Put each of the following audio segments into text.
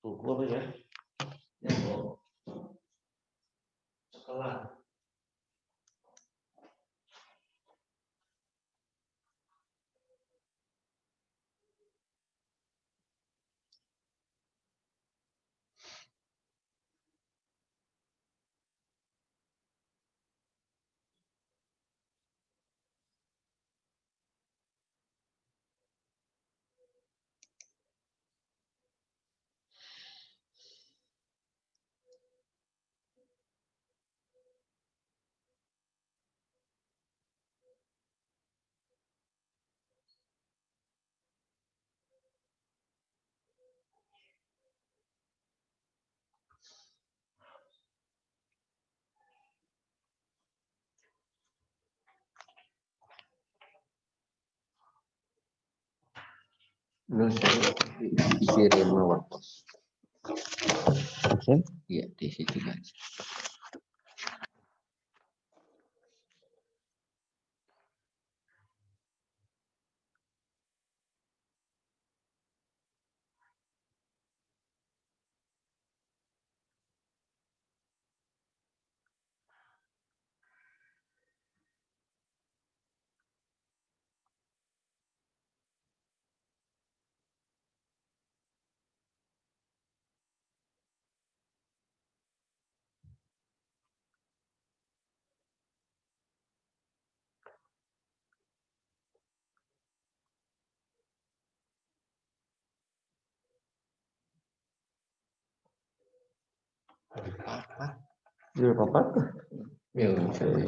Buku apa ya? Ya, Bu. Sekolah. No, saya kirim lewat pos. Iya, di situ aja. Ya, Bapak. Ya, saya.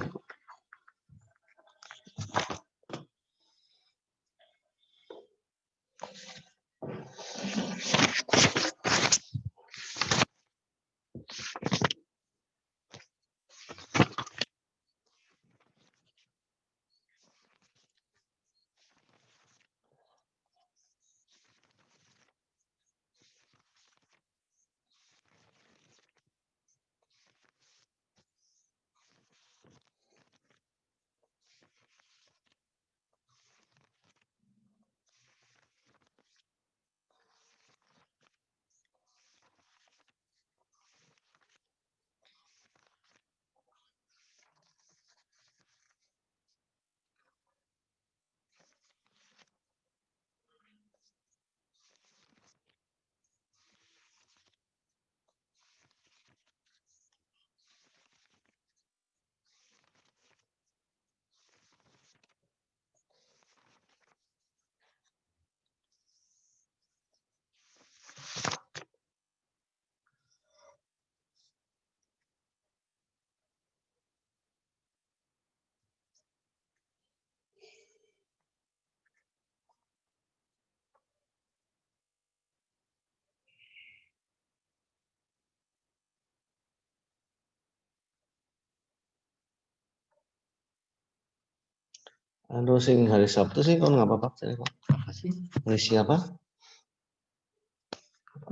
Anu sing hari Sabtu sih kon nggak apa-apa sih, Pak. Apa sih? Ngisi apa?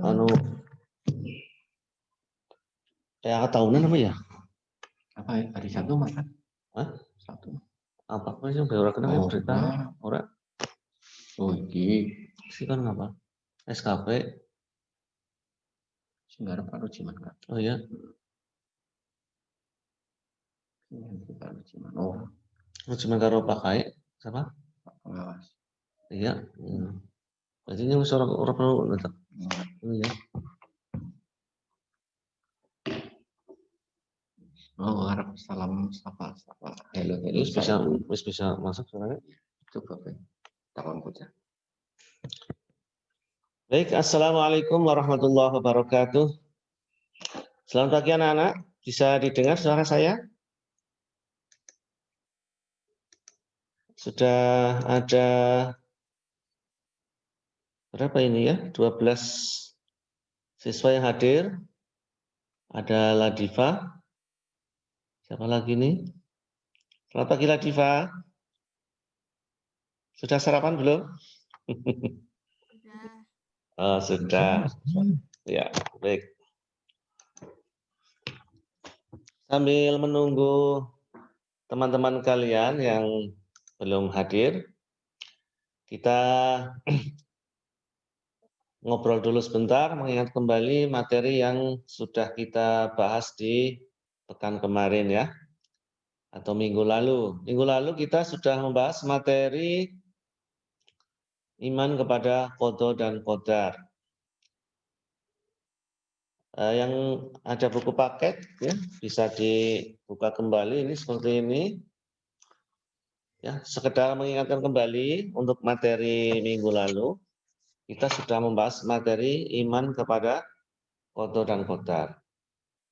Anu kayak tahunan apa ya? Apa ya? Hari Sabtu makan? Hah? Sabtu. Apa sih yang baru kena Oh, berita? Ora Oh, iki sih kan ngapa? SKP. Singgara Pak Rujiman kan? Oh ya. Pak Rujiman. Oh, Cuma karo pakai siapa? Pak Pengawas. Iya. Berarti ini orang perlu tetap. Oh iya. Oh, harap salam sapa. Halo. Wis bisa masuk sekarang. Coba Pak. Tolong baca. Baik, assalamualaikum warahmatullahi wabarakatuh. Selamat pagi anak-anak. Bisa didengar suara saya? Sudah ada berapa ini ya? 12 siswa yang hadir. Ada Ladifa. Siapa lagi nih? Selamat pagi Ladifa. Sudah sarapan belum? Oh, sudah. Ya, baik. Sambil menunggu teman-teman kalian yang belum hadir, kita ngobrol dulu sebentar, mengingat kembali materi yang sudah kita bahas di pekan kemarin ya, atau minggu lalu. Minggu lalu kita sudah membahas materi iman kepada qada dan qadar. Yang ada buku paket ya, bisa dibuka kembali, ini seperti ini. Ya, sekedar mengingatkan kembali untuk materi minggu lalu, kita sudah membahas materi iman kepada qada dan qadar.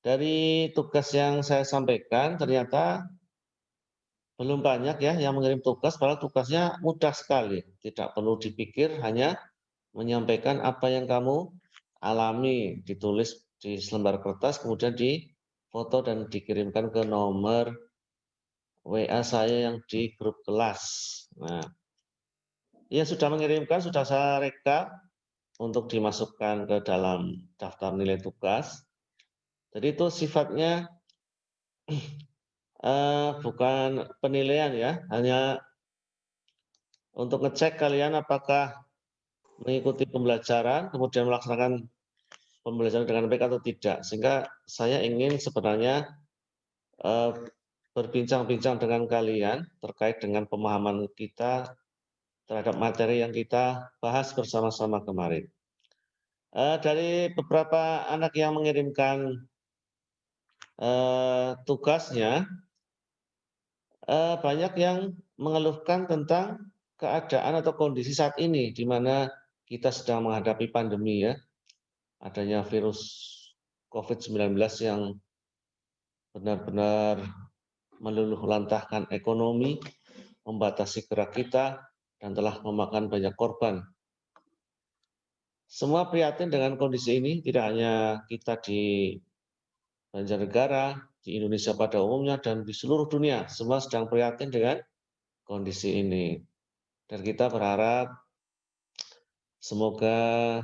Dari tugas yang saya sampaikan, ternyata belum banyak ya yang mengirim tugas, padahal tugasnya mudah sekali. Tidak perlu dipikir, hanya menyampaikan apa yang kamu alami, ditulis di selembar kertas, kemudian difoto dan dikirimkan ke nomor WA saya yang di grup kelas. Nah, yang sudah mengirimkan sudah saya rekap untuk dimasukkan ke dalam daftar nilai tugas. Jadi itu sifatnya bukan penilaian ya, hanya untuk ngecek kalian apakah mengikuti pembelajaran, kemudian melaksanakan pembelajaran dengan baik atau tidak. Sehingga saya ingin sebenarnya berbincang-bincang dengan kalian terkait dengan pemahaman kita terhadap materi yang kita bahas bersama-sama kemarin. Dari beberapa anak yang mengirimkan tugasnya, banyak yang mengeluhkan tentang keadaan atau kondisi saat ini, di mana kita sedang menghadapi pandemi ya, adanya virus COVID-19 yang benar-benar meluluhlantahkan ekonomi, membatasi gerak kita, dan telah memakan banyak korban. Semua prihatin dengan kondisi ini, tidak hanya kita di Banjarnegara, di Indonesia pada umumnya, dan di seluruh dunia. Semua sedang prihatin dengan kondisi ini. Dan kita berharap semoga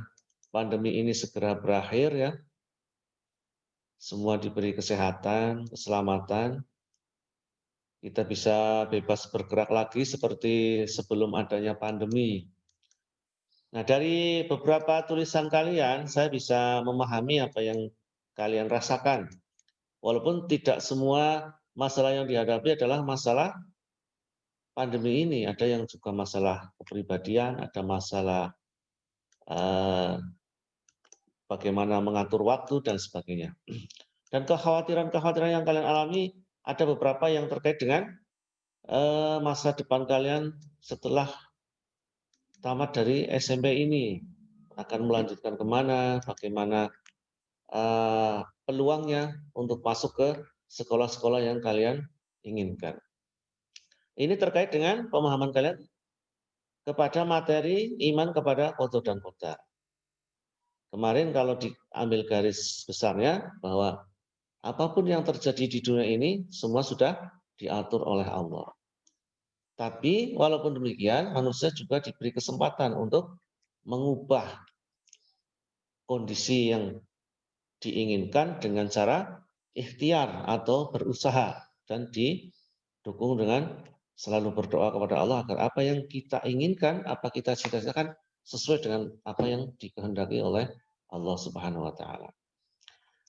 pandemi ini segera berakhir ya. Semua diberi kesehatan, keselamatan. Kita bisa bebas bergerak lagi seperti sebelum adanya pandemi. Nah, dari beberapa tulisan kalian, saya bisa memahami apa yang kalian rasakan. Walaupun tidak semua masalah yang dihadapi adalah masalah pandemi ini, ada yang juga masalah kepribadian, ada masalah bagaimana mengatur waktu dan sebagainya. Dan kekhawatiran-kekhawatiran yang kalian alami ada beberapa yang terkait dengan masa depan kalian setelah tamat dari SMP ini. Akan melanjutkan kemana, bagaimana peluangnya untuk masuk ke sekolah-sekolah yang kalian inginkan. Ini terkait dengan pemahaman kalian kepada materi iman kepada qada dan qadar. Kemarin kalau diambil garis besarnya bahwa apapun yang terjadi di dunia ini semua sudah diatur oleh Allah. Tapi walaupun demikian manusia juga diberi kesempatan untuk mengubah kondisi yang diinginkan dengan cara ikhtiar atau berusaha dan didukung dengan selalu berdoa kepada Allah agar apa yang kita inginkan, apa kita cita-citakan sesuai dengan apa yang dikehendaki oleh Allah Subhanahu wa taala.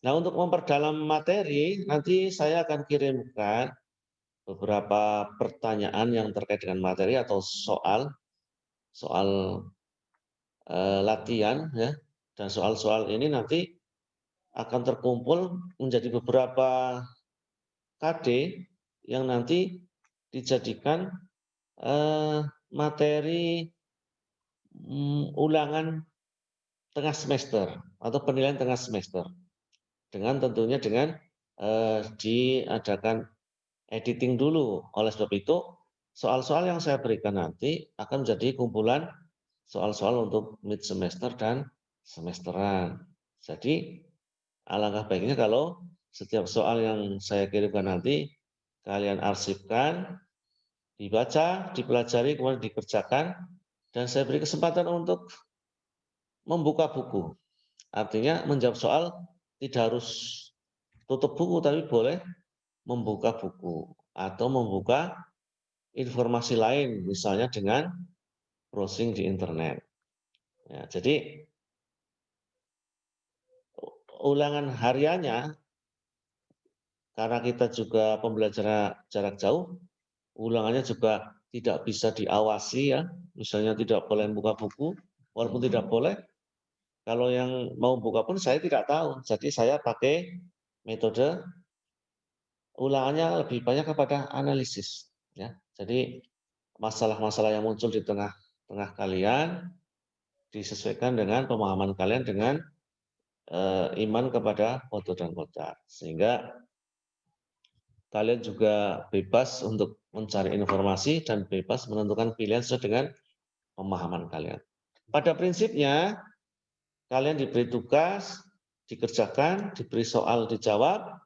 Nah, untuk memperdalam materi, nanti saya akan kirimkan beberapa pertanyaan yang terkait dengan materi atau soal latihan ya. Dan soal-soal ini nanti akan terkumpul menjadi beberapa KD yang nanti dijadikan materi ulangan tengah semester atau penilaian tengah semester. Dengan tentunya dengan diadakan editing dulu. Oleh sebab itu, soal-soal yang saya berikan nanti akan menjadi kumpulan soal-soal untuk mid semester dan semesteran. Jadi, alangkah baiknya kalau setiap soal yang saya kirimkan nanti kalian arsipkan, dibaca, dipelajari, kemudian dikerjakan, dan saya beri kesempatan untuk membuka buku. Artinya menjawab soal tidak harus tutup buku, tapi boleh membuka buku atau membuka informasi lain, misalnya dengan browsing di internet. Ya, jadi ulangan hariannya, karena kita juga pembelajaran jarak jauh, ulangannya juga tidak bisa diawasi ya. Misalnya tidak boleh buka buku, walaupun tidak boleh. Kalau yang mau buka pun saya tidak tahu. Jadi saya pakai metode ulangannya lebih banyak kepada analisis. Ya. Jadi masalah-masalah yang muncul di tengah-tengah kalian disesuaikan dengan pemahaman kalian dengan iman kepada foto dan kotar. Sehingga kalian juga bebas untuk mencari informasi dan bebas menentukan pilihan sesuai dengan pemahaman kalian. Pada prinsipnya, kalian diberi tugas, dikerjakan, diberi soal dijawab,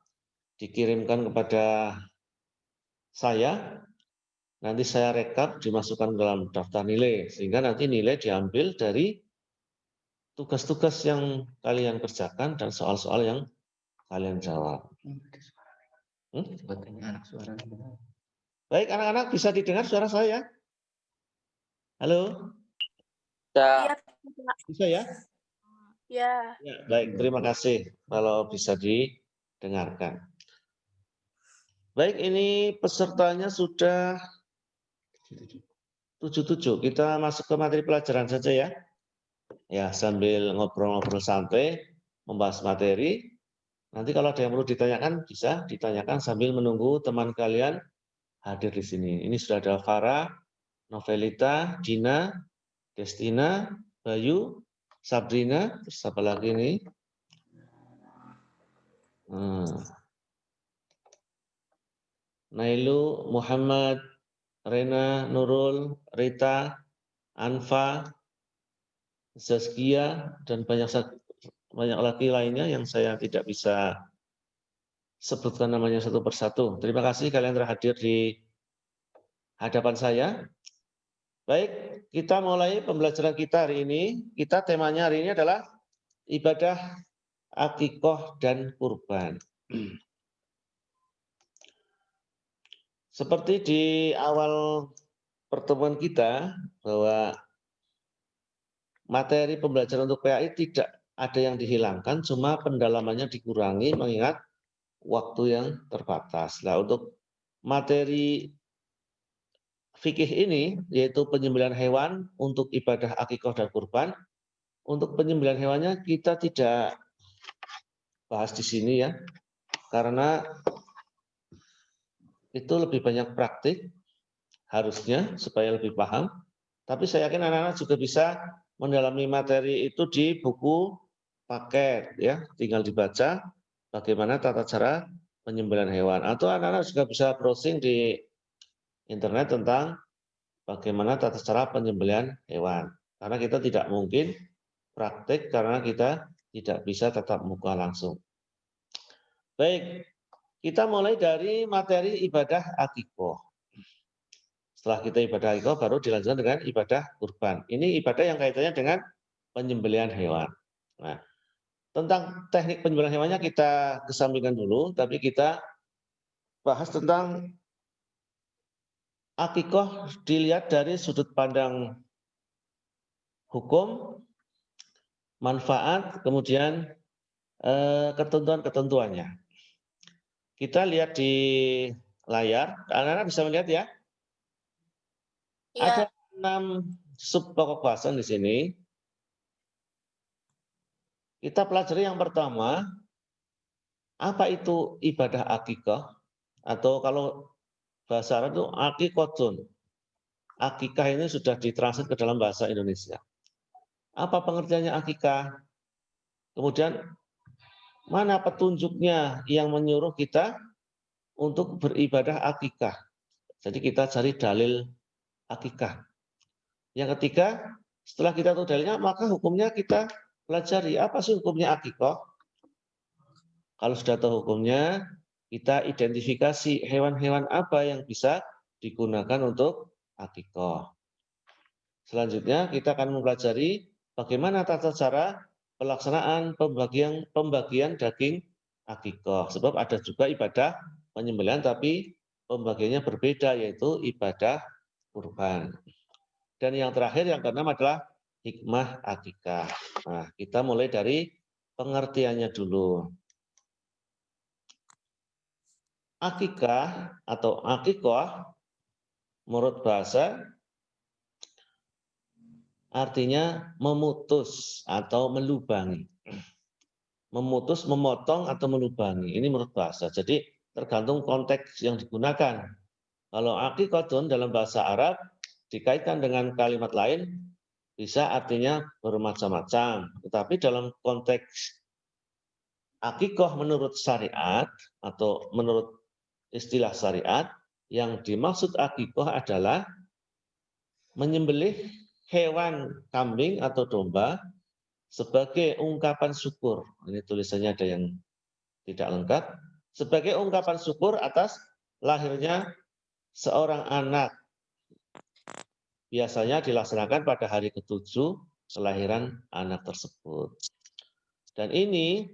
dikirimkan kepada saya, nanti saya rekap, dimasukkan dalam daftar nilai, sehingga nanti nilai diambil dari tugas-tugas yang kalian kerjakan dan soal-soal yang kalian jawab. Anak suara. Baik, anak-anak bisa didengar suara saya? Halo? Iya, Bisa ya? ya. Ya, baik, terima kasih kalau bisa didengarkan. Baik, ini pesertanya sudah 77. Kita masuk ke materi pelajaran saja ya. Ya, sambil ngobrol-ngobrol santai, membahas materi. Nanti kalau ada yang perlu ditanyakan, bisa ditanyakan sambil menunggu teman kalian hadir di sini. Ini sudah ada Farah, Novelita, Dina, Destina, Bayu, Sabrina, terus apa lagi nih? Nailu, Muhammad, Rena, Nurul, Rita, Anfa, Zaskia, dan banyak lagi lainnya yang saya tidak bisa sebutkan namanya satu persatu. Terima kasih kalian telah hadir di hadapan saya. Baik, kita mulai pembelajaran kita hari ini. Temanya hari ini adalah ibadah akikoh dan kurban. Seperti di awal pertemuan kita, bahwa materi pembelajaran untuk PAI tidak ada yang dihilangkan, cuma pendalamannya dikurangi mengingat waktu yang terbatas. Nah, untuk materi fikih ini, yaitu penyembelihan hewan untuk ibadah akikoh dan kurban, untuk penyembelihan hewannya kita tidak bahas di sini ya, karena itu lebih banyak praktik, harusnya supaya lebih paham. Tapi saya yakin anak-anak juga bisa mendalami materi itu di buku paket ya, tinggal dibaca bagaimana tata cara penyembelihan hewan, atau anak-anak juga bisa browsing di internet tentang bagaimana tata cara penyembelihan hewan. Karena kita tidak mungkin praktik karena kita tidak bisa tatap muka langsung. Baik, kita mulai dari materi ibadah akikoh. Setelah kita ibadah akikoh baru dilanjutkan dengan ibadah kurban. Ini ibadah yang kaitannya dengan penyembelihan hewan. Nah, tentang teknik penyembelihan hewannya kita kesampingkan dulu, tapi kita bahas tentang akikoh dilihat dari sudut pandang hukum, manfaat, kemudian ketentuan-ketentuannya. Kita lihat di layar, anak-anak bisa melihat ya. Iya. Ada 6 sub pokok bahasan di sini. Kita pelajari yang pertama, apa itu ibadah akikah? Atau kalau bahasa Arab itu akikotun. Akikah ini sudah ditranslate ke dalam bahasa Indonesia. Apa pengertiannya akikah? Kemudian mana petunjuknya yang menyuruh kita untuk beribadah akikah? Jadi kita cari dalil akikah. Yang ketiga, setelah kita tahu dalilnya, maka hukumnya kita pelajari. Apa sih hukumnya akikah? Kalau sudah tahu hukumnya, kita identifikasi hewan-hewan apa yang bisa digunakan untuk akikah. Selanjutnya kita akan mempelajari bagaimana tata cara pelaksanaan pembagian daging akikah. Sebab ada juga ibadah penyembelihan tapi pembagiannya berbeda, yaitu ibadah kurban. Dan yang terakhir, yang keenam adalah hikmah akikah. Nah, kita mulai dari pengertiannya dulu. Akikah atau akikoh menurut bahasa artinya memutus atau melubangi. Memutus, memotong atau melubangi. Ini menurut bahasa. Jadi tergantung konteks yang digunakan. Kalau akikotun dalam bahasa Arab dikaitkan dengan kalimat lain bisa artinya bermacam-macam. Tetapi dalam konteks akikoh menurut syariat atau menurut istilah syariat, yang dimaksud akikoh adalah menyembelih hewan kambing atau domba sebagai ungkapan syukur. Ini tulisannya ada yang tidak lengkap. Sebagai ungkapan syukur atas lahirnya seorang anak. Biasanya dilaksanakan pada hari ke-7 kelahiran anak tersebut. Dan ini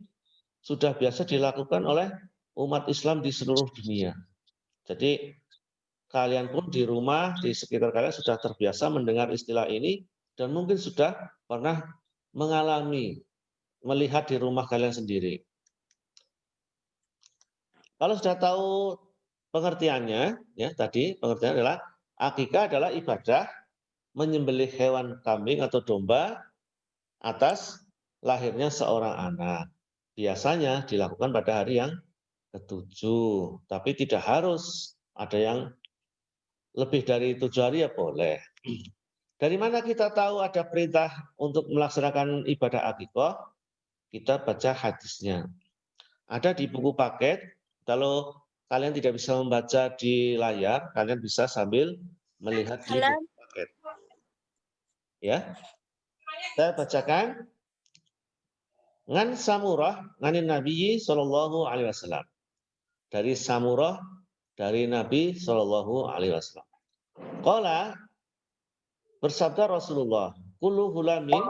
sudah biasa dilakukan oleh umat Islam di seluruh dunia. Jadi kalian pun di rumah, di sekitar kalian sudah terbiasa mendengar istilah ini dan mungkin sudah pernah mengalami, melihat di rumah kalian sendiri. Kalau sudah tahu pengertiannya, ya tadi pengertiannya adalah akikah adalah ibadah menyembelih hewan kambing atau domba atas lahirnya seorang anak. Biasanya dilakukan pada hari yang ke-7, tapi tidak harus. Ada yang lebih dari 7 hari ya boleh. Dari mana kita tahu ada perintah untuk melaksanakan ibadah akikah? Kita baca hadisnya. Ada di buku paket. Kalau kalian tidak bisa membaca di layar, kalian bisa sambil melihat di buku paket. Ya, saya bacakan. Ngan Samurah, nganin Nabi Sallallahu Alaihi Wasallam. Dari Samurah, dari Nabi Sallallahu Alaihi Wasallam. Qala, bersabda Rasulullah, kullu hulamin,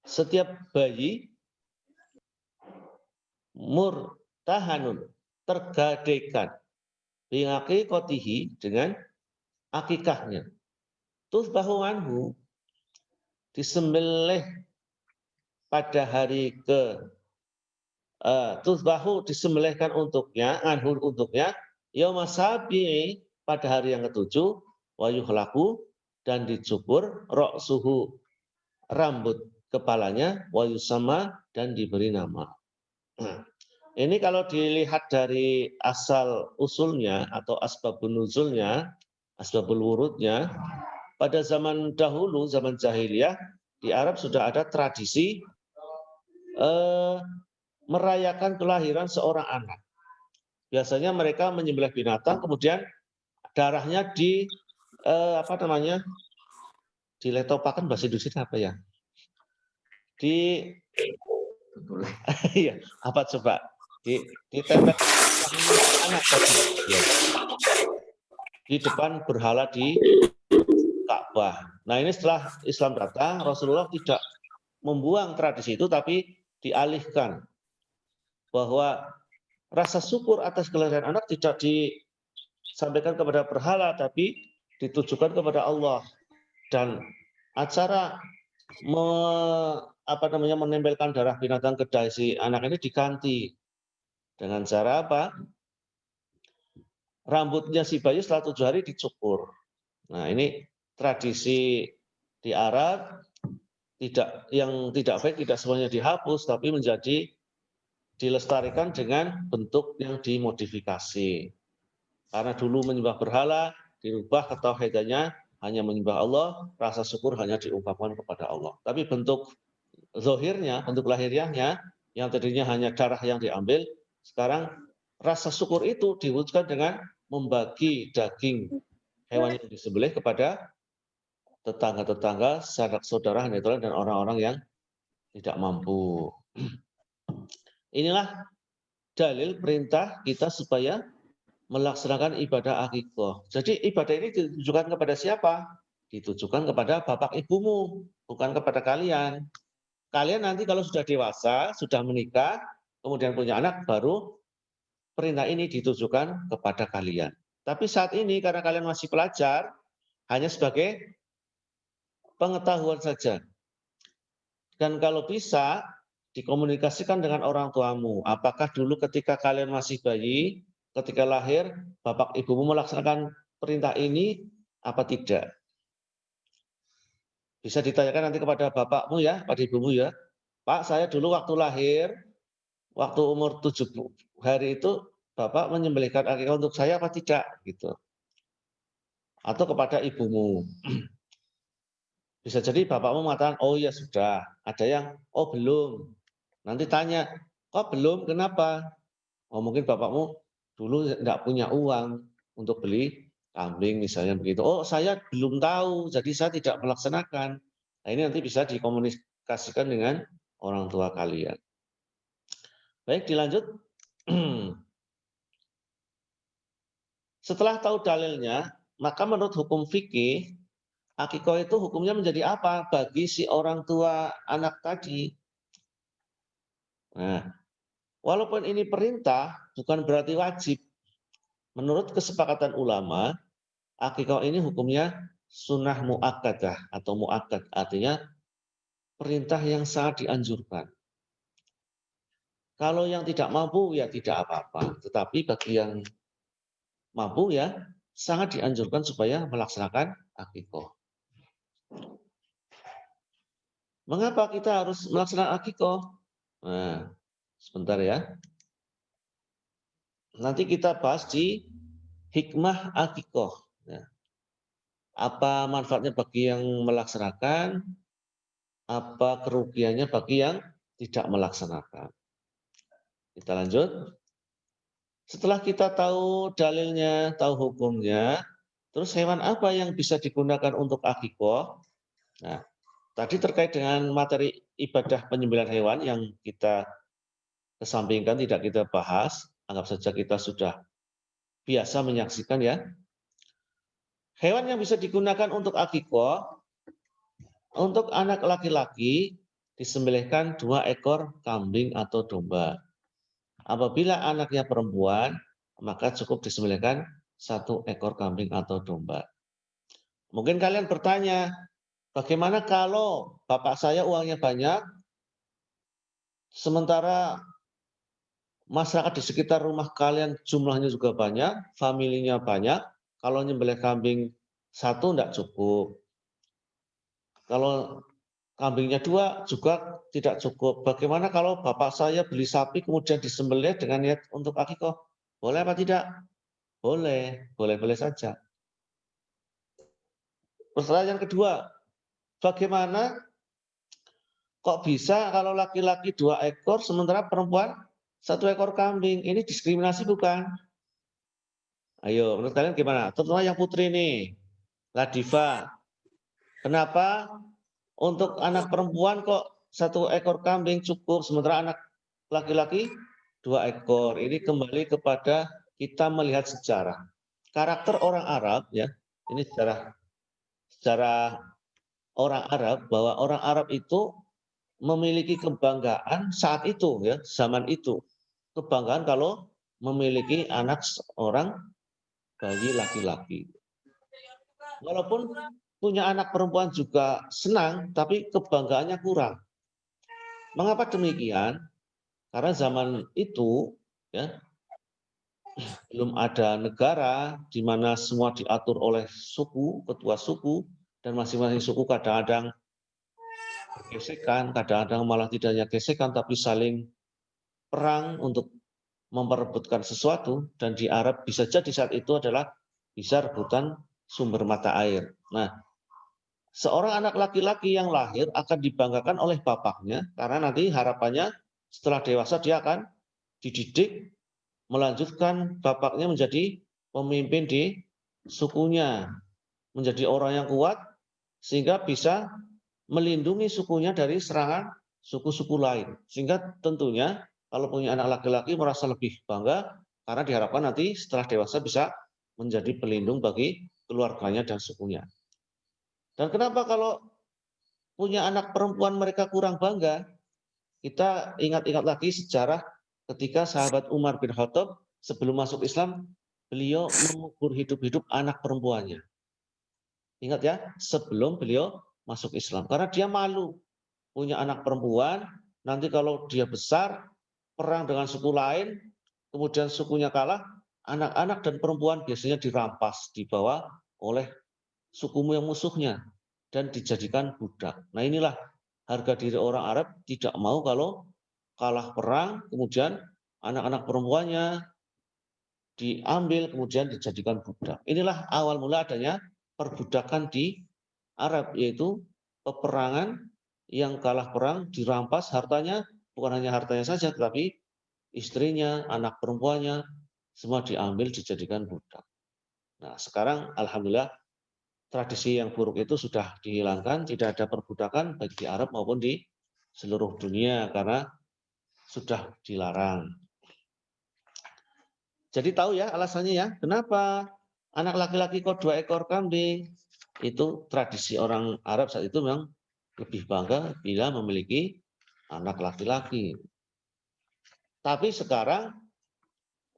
setiap bayi murtahanun, tergadekan, bingaki kotihi, dengan akikahnya. Tuzbahu anhu, disembelih pada hari tuzbahu, disembelihkan untuknya, anhu untuknya, yauma sabi'i, pada hari yang ke-7, wa yuhlaku, dan dicukur, ra'suhu, rambut kepalanya, wa yusama, dan diberi nama. Nah, ini kalau dilihat dari asal usulnya atau asbabun nuzulnya, asbabul wurudnya, pada zaman dahulu, zaman jahiliyah, di Arab sudah ada tradisi merayakan kelahiran seorang anak. Biasanya mereka menyembelih binatang, kemudian darahnya diletopakan, bahasa Indonesia apa ya? Iya, apa coba? Ditempel anak tadi. Ya. Di depan berhala di Ka'bah. Nah, ini setelah Islam datang, Rasulullah tidak membuang tradisi itu, tapi dialihkan bahwa rasa syukur atas kelahiran anak tidak disampaikan kepada berhala, tapi ditujukan kepada Allah. Dan acara menempelkan darah binatang ke dahi si anak ini diganti dengan cara apa? Rambutnya si bayi setelah 7 hari dicukur. Nah, ini tradisi di Arab, yang tidak baik tidak semuanya dihapus, tapi menjadi dilestarikan dengan bentuk yang dimodifikasi. Karena dulu menyembah berhala, dirubah ketauhidannya hanya menyembah Allah, rasa syukur hanya diungkapkan kepada Allah. Tapi bentuk zahirnya, bentuk lahiriahnya, yang tadinya hanya darah yang diambil, sekarang rasa syukur itu diwujudkan dengan membagi daging hewan yang disembelih kepada tetangga-tetangga, saudara, netralen, dan orang-orang yang tidak mampu. Inilah dalil perintah kita supaya melaksanakan ibadah akikah. Jadi ibadah ini ditujukan kepada siapa? Ditujukan kepada bapak ibumu, bukan kepada kalian. Kalian nanti kalau sudah dewasa, sudah menikah, kemudian punya anak, baru perintah ini ditujukan kepada kalian. Tapi saat ini karena kalian masih pelajar, hanya sebagai pengetahuan saja. Dan kalau bisa, dikomunikasikan dengan orang tuamu. Apakah dulu ketika kalian masih bayi, ketika lahir, bapak ibumu melaksanakan perintah ini apa tidak? Bisa ditanyakan nanti kepada bapakmu ya, pada ibumu ya. Pak, saya dulu waktu lahir, waktu umur 7 hari itu, bapak menyembelihkan akikah untuk saya apa tidak? Gitu. Atau kepada ibumu. Bisa jadi bapakmu mengatakan, oh ya sudah. Ada yang, oh belum. Nanti tanya, kok belum, kenapa? Oh mungkin bapakmu dulu tidak punya uang untuk beli kambing misalnya begitu. Oh saya belum tahu, jadi saya tidak melaksanakan. Nah ini nanti bisa dikomunikasikan dengan orang tua kalian. Baik, dilanjut. Setelah tahu dalilnya, maka menurut hukum fikih, akikah itu hukumnya menjadi apa bagi si orang tua anak tadi? Nah, walaupun ini perintah, bukan berarti wajib. Menurut kesepakatan ulama, akikah ini hukumnya sunnah muakkadah atau muakkad, artinya perintah yang sangat dianjurkan. Kalau yang tidak mampu ya tidak apa-apa, tetapi bagi yang mampu ya sangat dianjurkan supaya melaksanakan akikah. Mengapa kita harus melaksanakan akikah? Nah, sebentar ya. Nanti kita bahas di hikmah akikah. Ya. Apa manfaatnya bagi yang melaksanakan, apa kerugiannya bagi yang tidak melaksanakan. Kita lanjut. Setelah kita tahu dalilnya, tahu hukumnya, terus hewan apa yang bisa digunakan untuk akikah? Nah, tadi terkait dengan materi ibadah penyembelihan hewan yang kita kesampingkan, tidak kita bahas. Anggap saja kita sudah biasa menyaksikan ya. Hewan yang bisa digunakan untuk akikah, untuk anak laki-laki disembelihkan 2 ekor kambing atau domba. Apabila anaknya perempuan, maka cukup disembelihkan 1 ekor kambing atau domba. Mungkin kalian bertanya, bagaimana kalau bapak saya uangnya banyak, sementara masyarakat di sekitar rumah kalian jumlahnya juga banyak, familinya banyak, kalau nyembelih kambing 1 tidak cukup. Kalau kambingnya 2 juga tidak cukup. Bagaimana kalau bapak saya beli sapi kemudian disembelih dengan niat untuk akikah? Boleh apa tidak? Boleh, boleh-boleh saja. Pertanyaan kedua, bagaimana kok bisa kalau laki-laki 2 ekor sementara perempuan 1 ekor kambing? Ini diskriminasi bukan? Ayo, menurut kalian gimana? Terutama yang putri nih, Ladiva. Kenapa untuk anak perempuan kok 1 ekor kambing cukup, sementara anak laki-laki 2 ekor? Ini kembali kepada kita melihat sejarah. Karakter orang Arab ya, ini sejarah orang Arab, bahwa orang Arab itu memiliki kebanggaan saat itu ya, zaman itu. Kebanggaan kalau memiliki anak seorang bayi laki-laki. Walaupun punya anak perempuan juga senang, tapi kebanggaannya kurang. Mengapa demikian? Karena zaman itu ya belum ada negara di mana semua diatur oleh suku, ketua suku, dan masing-masing suku kadang-kadang gesekan, kadang-kadang malah tidak hanya gesekan, tapi saling perang untuk memperebutkan sesuatu. Dan di Arab bisa jadi saat itu adalah bisa rebutan sumber mata air. Nah, seorang anak laki-laki yang lahir akan dibanggakan oleh bapaknya, karena nanti harapannya setelah dewasa dia akan dididik, melanjutkan bapaknya menjadi pemimpin di sukunya, menjadi orang yang kuat, sehingga bisa melindungi sukunya dari serangan suku-suku lain. Sehingga tentunya kalau punya anak laki-laki merasa lebih bangga, karena diharapkan nanti setelah dewasa bisa menjadi pelindung bagi keluarganya dan sukunya. Dan kenapa kalau punya anak perempuan mereka kurang bangga? Kita ingat-ingat lagi sejarah ketika sahabat Umar bin Khattab sebelum masuk Islam, beliau mengubur hidup-hidup anak perempuannya. Ingat ya, sebelum beliau masuk Islam. Karena dia malu punya anak perempuan, nanti kalau dia besar, perang dengan suku lain, kemudian sukunya kalah, anak-anak dan perempuan biasanya dirampas, dibawa oleh sukumu yang musuhnya, dan dijadikan budak. Nah inilah harga diri orang Arab tidak mau kalau kalah perang, kemudian anak-anak perempuannya diambil, kemudian dijadikan budak. Inilah awal mula adanya perbudakan di Arab, yaitu peperangan yang kalah perang dirampas hartanya, bukan hanya hartanya saja, tetapi istrinya, anak perempuannya, semua diambil dijadikan budak. Nah sekarang alhamdulillah tradisi yang buruk itu sudah dihilangkan, tidak ada perbudakan baik di Arab maupun di seluruh dunia karena sudah dilarang. Jadi tahu ya alasannya ya, kenapa anak laki-laki kok 2 ekor kambing? Itu tradisi orang Arab saat itu memang lebih bangga bila memiliki anak laki-laki. Tapi sekarang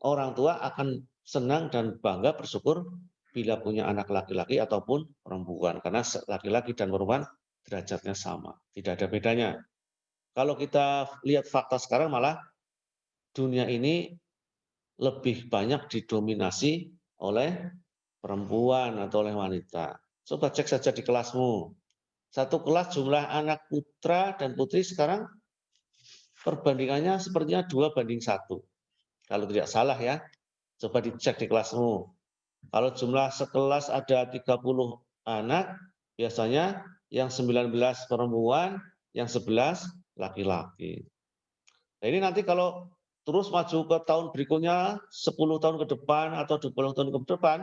orang tua akan senang dan bangga bersyukur bila punya anak laki-laki ataupun perempuan. Karena laki-laki dan perempuan derajatnya sama, tidak ada bedanya. Kalau kita lihat fakta sekarang malah dunia ini lebih banyak didominasi oleh perempuan atau oleh wanita. Coba cek saja di kelasmu. Satu kelas jumlah anak putra dan putri sekarang perbandingannya sepertinya 2:1. Kalau tidak salah ya. Coba dicek di kelasmu. Kalau jumlah sekelas ada 30 anak, biasanya yang 19 perempuan, yang 11 laki-laki. Nah, ini nanti kalau terus maju ke tahun berikutnya, 10 tahun ke depan atau 20 tahun ke depan,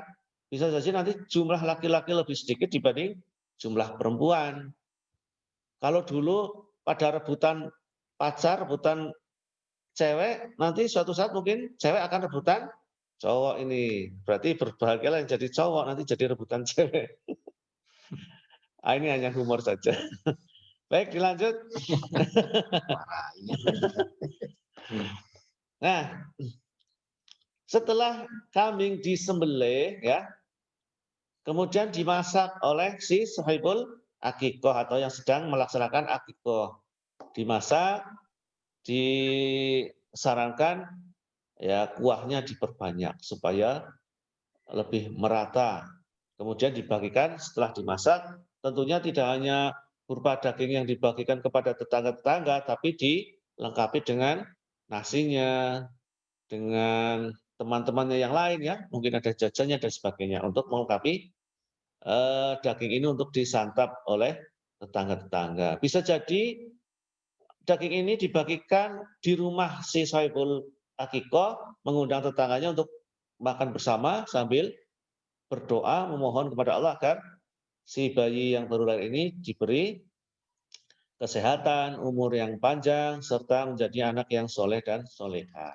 bisa saja nanti jumlah laki-laki lebih sedikit dibanding jumlah perempuan. Kalau dulu pada rebutan pacar, rebutan cewek, nanti suatu saat mungkin cewek akan rebutan cowok ini. Berarti berbahagialah yang jadi cowok, nanti jadi rebutan cewek. Ini hanya humor saja. Baik, dilanjut. Nah, setelah kambing disembelih ya, kemudian dimasak oleh si sahibul akikoh atau yang sedang melaksanakan akikoh. Dimasak, disarankan ya kuahnya diperbanyak supaya lebih merata. Kemudian dibagikan setelah dimasak, tentunya tidak hanya berupa daging yang dibagikan kepada tetangga-tetangga, tapi dilengkapi dengan nasinya, dengan teman-temannya yang lain ya, mungkin ada jajannya dan sebagainya untuk melengkapi daging ini untuk disantap oleh tetangga-tetangga. Bisa jadi daging ini dibagikan di rumah si sahibul akikoh, mengundang tetangganya untuk makan bersama sambil berdoa memohon kepada Allah agar si bayi yang baru lahir ini diberi kesehatan, umur yang panjang, serta menjadi anak yang soleh dan soleha.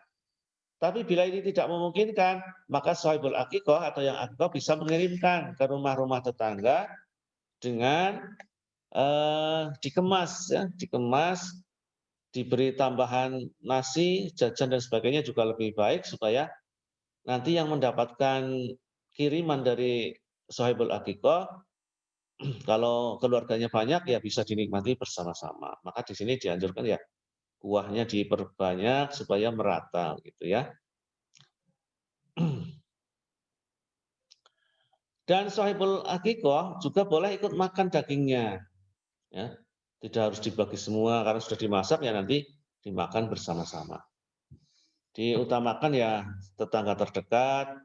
Tapi bila ini tidak memungkinkan, maka sahibul akikoh atau yang akikoh bisa mengirimkan ke rumah-rumah tetangga dengan dikemas, ya, dikemas, diberi tambahan nasi, jajan dan sebagainya juga lebih baik supaya nanti yang mendapatkan kiriman dari sahibul akikoh, kalau keluarganya banyak ya bisa dinikmati bersama-sama. Maka di sini dianjurkan ya kuahnya diperbanyak supaya merata gitu ya. Dan sahibul akikoh juga boleh ikut makan dagingnya. Ya. Tidak harus dibagi semua karena sudah dimasak ya nanti dimakan bersama-sama. Diutamakan ya tetangga terdekat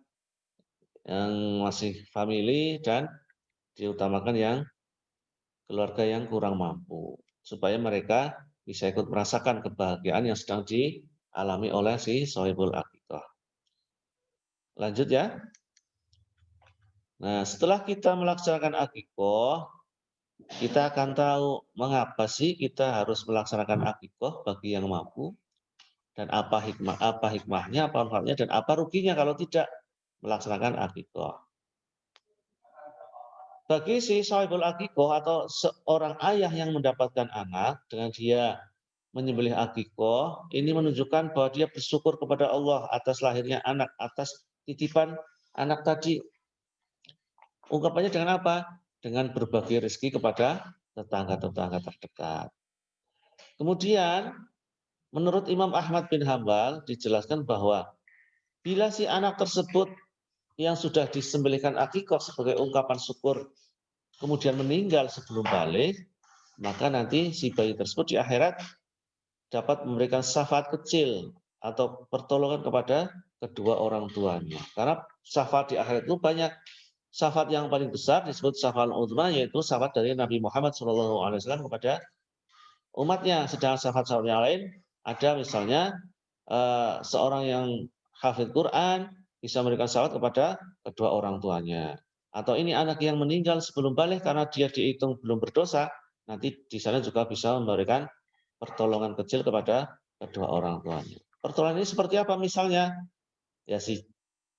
yang masih family dan diutamakan yang keluarga yang kurang mampu supaya mereka bisa ikut merasakan kebahagiaan yang sedang dialami oleh si sahibul akikoh. Lanjut ya. Nah, setelah kita melaksanakan akikoh, kita akan tahu mengapa sih kita harus melaksanakan akikoh bagi yang mampu dan apa hikmahnya, apa manfaatnya dan apa ruginya kalau tidak melaksanakan akikoh. Bagi si sahibul akikoh atau seorang ayah yang mendapatkan anak dengan dia menyembelih akikoh, ini menunjukkan bahwa dia bersyukur kepada Allah atas lahirnya anak, atas titipan anak tadi. Ungkapannya dengan apa? Dengan berbagi rezeki kepada tetangga-tetangga terdekat. Kemudian menurut Imam Ahmad bin Hambal dijelaskan bahwa bila si anak tersebut yang sudah disembelihkan akikah sebagai ungkapan syukur kemudian meninggal sebelum balik, maka nanti si bayi tersebut di akhirat dapat memberikan syafaat kecil atau pertolongan kepada kedua orang tuanya. Karena syafaat di akhirat itu banyak. Syafaat yang paling besar disebut syafaat uzma, yaitu syafaat dari Nabi Muhammad SAW kepada umatnya. Sedangkan syafaat-syafaat yang lain ada misalnya seorang yang hafid Quran bisa memberikan syafaat kepada kedua orang tuanya. Atau ini anak yang meninggal sebelum balik karena dia dihitung belum berdosa, nanti di sana juga bisa memberikan pertolongan kecil kepada kedua orang tuanya. Pertolongan ini seperti apa misalnya? Ya si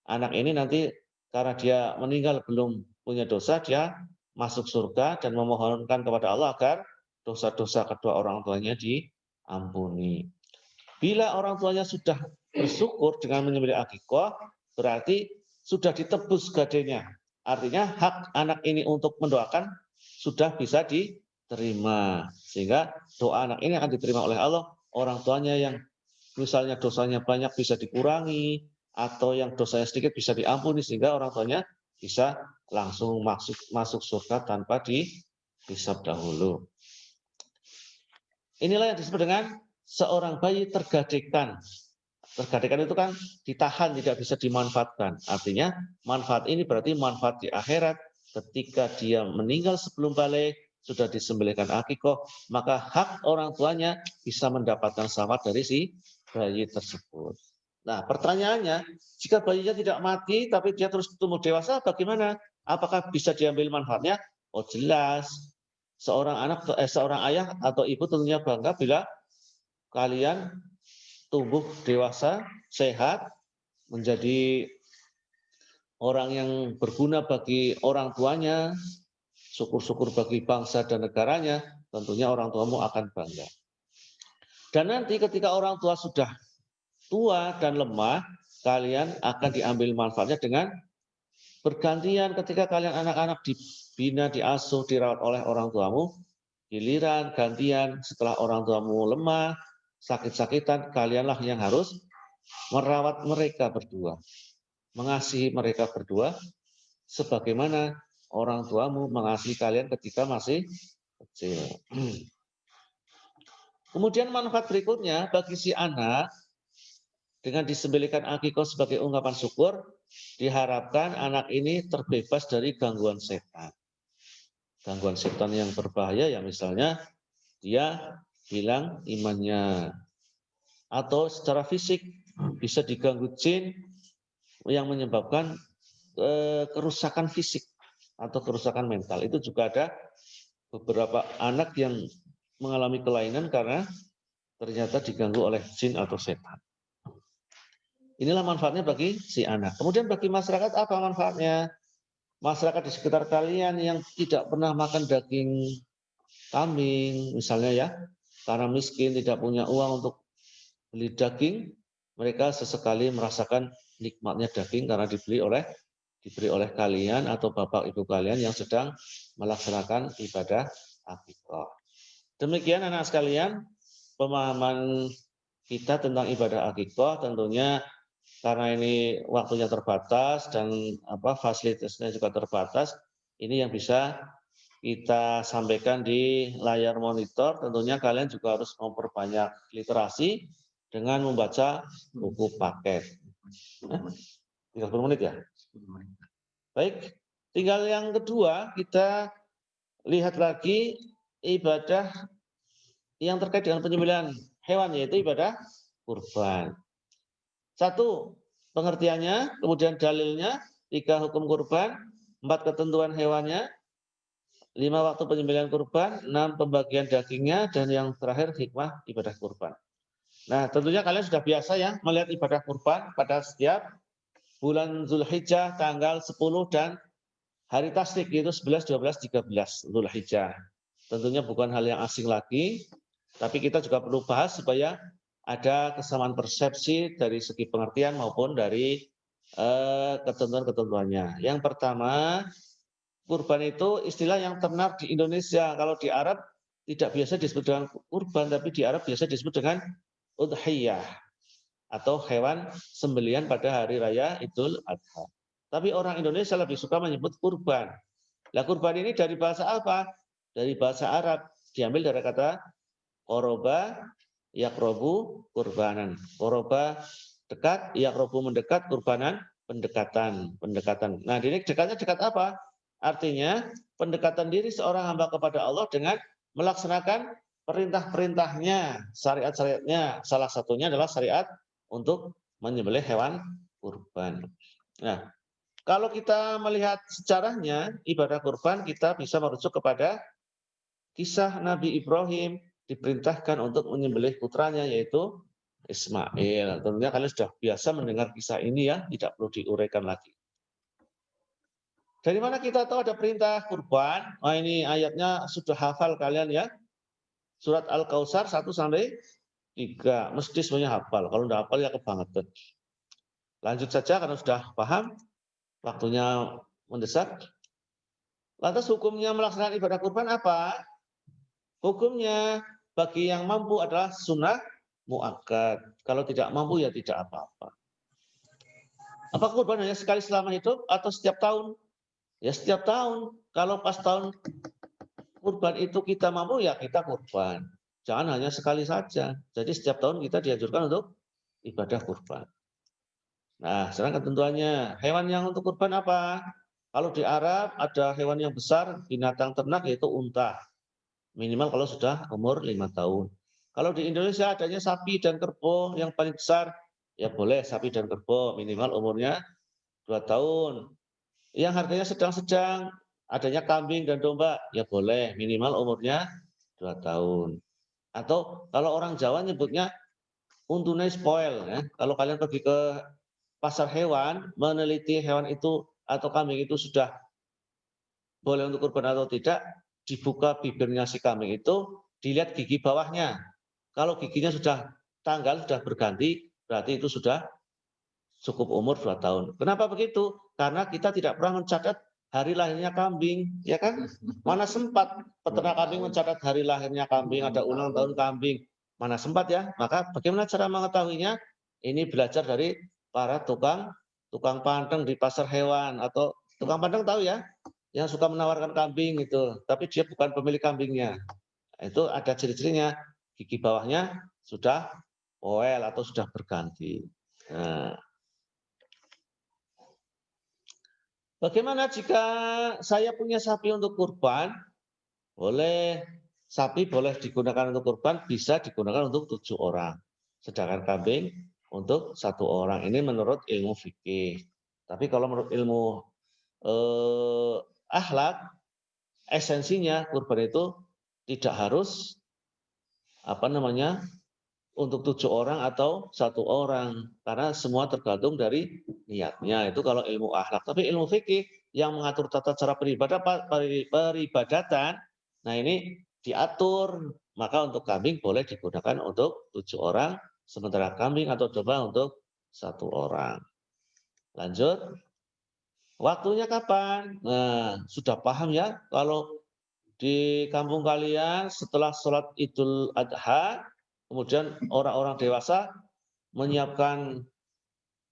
anak ini nanti karena dia meninggal belum punya dosa, dia masuk surga dan memohonkan kepada Allah agar dosa-dosa kedua orang tuanya diampuni. Bila orang tuanya sudah bersyukur dengan menyembelih akikah, berarti sudah ditebus gadenya. Artinya hak anak ini untuk mendoakan sudah bisa diterima. Sehingga doa anak ini akan diterima oleh Allah. Orang tuanya yang misalnya dosanya banyak bisa dikurangi, atau yang dosanya sedikit bisa diampuni, sehingga orang tuanya bisa langsung masuk surga tanpa dihisab dahulu. Inilah yang disebut dengan seorang bayi tergadaikan. Tergadaikan itu kan ditahan, tidak bisa dimanfaatkan. Artinya manfaat ini berarti manfaat di akhirat. Ketika dia meninggal sebelum balik, sudah disembelihkan akikah, maka hak orang tuanya bisa mendapatkan syafaat dari si bayi tersebut. Nah, pertanyaannya, jika bayinya tidak mati tapi dia terus tumbuh dewasa, bagaimana? Apakah bisa diambil manfaatnya? Oh, jelas. Seorang ayah atau ibu tentunya bangga bila kalian tumbuh dewasa, sehat, menjadi orang yang berguna bagi orang tuanya, syukur-syukur bagi bangsa dan negaranya, tentunya orang tuamu akan bangga. Dan nanti ketika orang tua sudah tua dan lemah, kalian akan diambil manfaatnya dengan bergantian. Ketika kalian anak-anak dibina, diasuh, dirawat oleh orang tuamu, giliran gantian setelah orang tuamu lemah, sakit-sakitan, kalianlah yang harus merawat mereka berdua, mengasihi mereka berdua, sebagaimana orang tuamu mengasihi kalian ketika masih kecil. Kemudian manfaat berikutnya bagi si anak, dengan disembelihkan akikah sebagai ungkapan syukur, diharapkan anak ini terbebas dari gangguan setan. Gangguan setan yang berbahaya ya misalnya dia hilang imannya, atau secara fisik bisa diganggu jin yang menyebabkan kerusakan fisik atau kerusakan mental. Itu juga ada beberapa anak yang mengalami kelainan karena ternyata diganggu oleh jin atau setan. Inilah manfaatnya bagi si anak. Kemudian bagi masyarakat apa manfaatnya? Masyarakat di sekitar kalian yang tidak pernah makan daging kambing misalnya ya, karena miskin tidak punya uang untuk beli daging, mereka sesekali merasakan nikmatnya daging karena diberi oleh kalian atau bapak ibu kalian yang sedang melaksanakan ibadah akikah. Demikian anak sekalian, pemahaman kita tentang ibadah akikah. Tentunya karena ini waktunya terbatas dan fasilitasnya juga terbatas, ini yang bisa kita sampaikan di layar monitor. Tentunya kalian juga harus memperbanyak literasi dengan membaca buku paket. 30 menit ya? Baik, tinggal yang kedua kita lihat lagi ibadah yang terkait dengan penyembelihan hewan, yaitu ibadah kurban. 1, pengertiannya, kemudian dalilnya, 3 hukum kurban, 4 ketentuan hewannya, 5 waktu penyembelihan kurban, 6 pembagian dagingnya, dan yang terakhir hikmah ibadah kurban. Nah, tentunya kalian sudah biasa ya melihat ibadah kurban pada setiap bulan Zulhijjah tanggal 10 dan hari tasrik, yaitu 11, 12, 13 Zulhijjah. Tentunya bukan hal yang asing lagi, tapi kita juga perlu bahas supaya ada kesamaan persepsi dari segi pengertian maupun dari ketentuan-ketentuannya. Yang pertama, kurban itu istilah yang terkenal di Indonesia. Kalau di Arab tidak biasa disebut dengan kurban, tapi di Arab biasa disebut dengan udhiyah atau hewan sembelihan pada hari raya Idul Adha. Tapi orang Indonesia lebih suka menyebut kurban. Lah kurban ini dari bahasa apa? Dari bahasa Arab. Diambil dari kata qoroba yakrobu kurbanan. Qoroba dekat, yakrobu mendekat, kurbanan pendekatan. Nah, ini dekatnya dekat apa? Artinya pendekatan diri seorang hamba kepada Allah dengan melaksanakan perintah-perintahnya, syariat-syariatnya. Salah satunya adalah syariat untuk menyembelih hewan kurban. Nah, kalau kita melihat sejarahnya, ibadah kurban kita bisa merujuk kepada kisah Nabi Ibrahim diperintahkan untuk menyembelih putranya yaitu Ismail. Tentunya kalian sudah biasa mendengar kisah ini ya, tidak perlu diuraikan lagi. Dari mana kita tahu ada perintah kurban? Oh, ini ayatnya sudah hafal kalian ya. Surat Al-Kautsar 1 sampai 3. Mesti semuanya hafal. Kalau tidak hafal ya kebangetan. Lanjut saja karena sudah paham. Waktunya mendesak. Lantas hukumnya melaksanakan ibadah kurban apa? Hukumnya bagi yang mampu adalah sunnah muakkad. Kalau tidak mampu ya tidak apa-apa. Apa kurban hanya sekali selama hidup atau setiap tahun? Ya setiap tahun. Kalau pas tahun kurban itu kita mampu ya kita kurban. Jangan hanya sekali saja. Jadi setiap tahun kita dianjurkan untuk ibadah kurban. Nah, sekarang ketentuannya. Hewan yang untuk kurban apa? Kalau di Arab ada hewan yang besar, binatang ternak yaitu unta. Minimal kalau sudah umur 5 tahun. Kalau di Indonesia adanya sapi dan kerbau yang paling besar, ya boleh sapi dan kerbau minimal umurnya 2 tahun. Yang harganya sedang-sedang, adanya kambing dan domba, ya boleh minimal umurnya 2 tahun. Atau kalau orang Jawa nyebutnya untune spoil ya. Kalau kalian pergi ke pasar hewan, meneliti hewan itu atau kambing itu sudah boleh untuk kurban atau tidak, dibuka bibirnya si kambing itu, dilihat gigi bawahnya. Kalau giginya sudah tanggal, sudah berganti, berarti itu sudah cukup umur 2 tahun. Kenapa begitu? Karena kita tidak pernah mencatat hari lahirnya kambing, ya kan? Mana sempat peternak kambing mencatat hari lahirnya kambing, ada ulang tahun kambing. Mana sempat ya? Maka bagaimana cara mengetahuinya? Ini belajar dari para tukang pandang di pasar hewan atau tukang pandang tahu ya? Yang suka menawarkan kambing itu, tapi dia bukan pemilik kambingnya. Itu ada ciri-cirinya, gigi bawahnya sudah poel atau sudah berganti. Nah, bagaimana jika saya punya sapi untuk kurban? Boleh, sapi boleh digunakan untuk kurban, bisa digunakan untuk 7 orang. Sedangkan kambing untuk 1 orang. Ini menurut ilmu fikih. Tapi kalau menurut ilmu akhlak, esensinya kurban itu tidak harus untuk 7 orang atau 1 orang karena semua tergantung dari niatnya. Itu kalau ilmu akhlak. Tapi ilmu fikih yang mengatur tata cara peribadatan, nah ini diatur. Maka untuk kambing boleh digunakan untuk 7 orang, sementara kambing atau domba untuk 1 orang. Lanjut. Waktunya kapan? Nah, sudah paham ya kalau di kampung kalian setelah sholat Idul Adha, kemudian orang-orang dewasa menyiapkan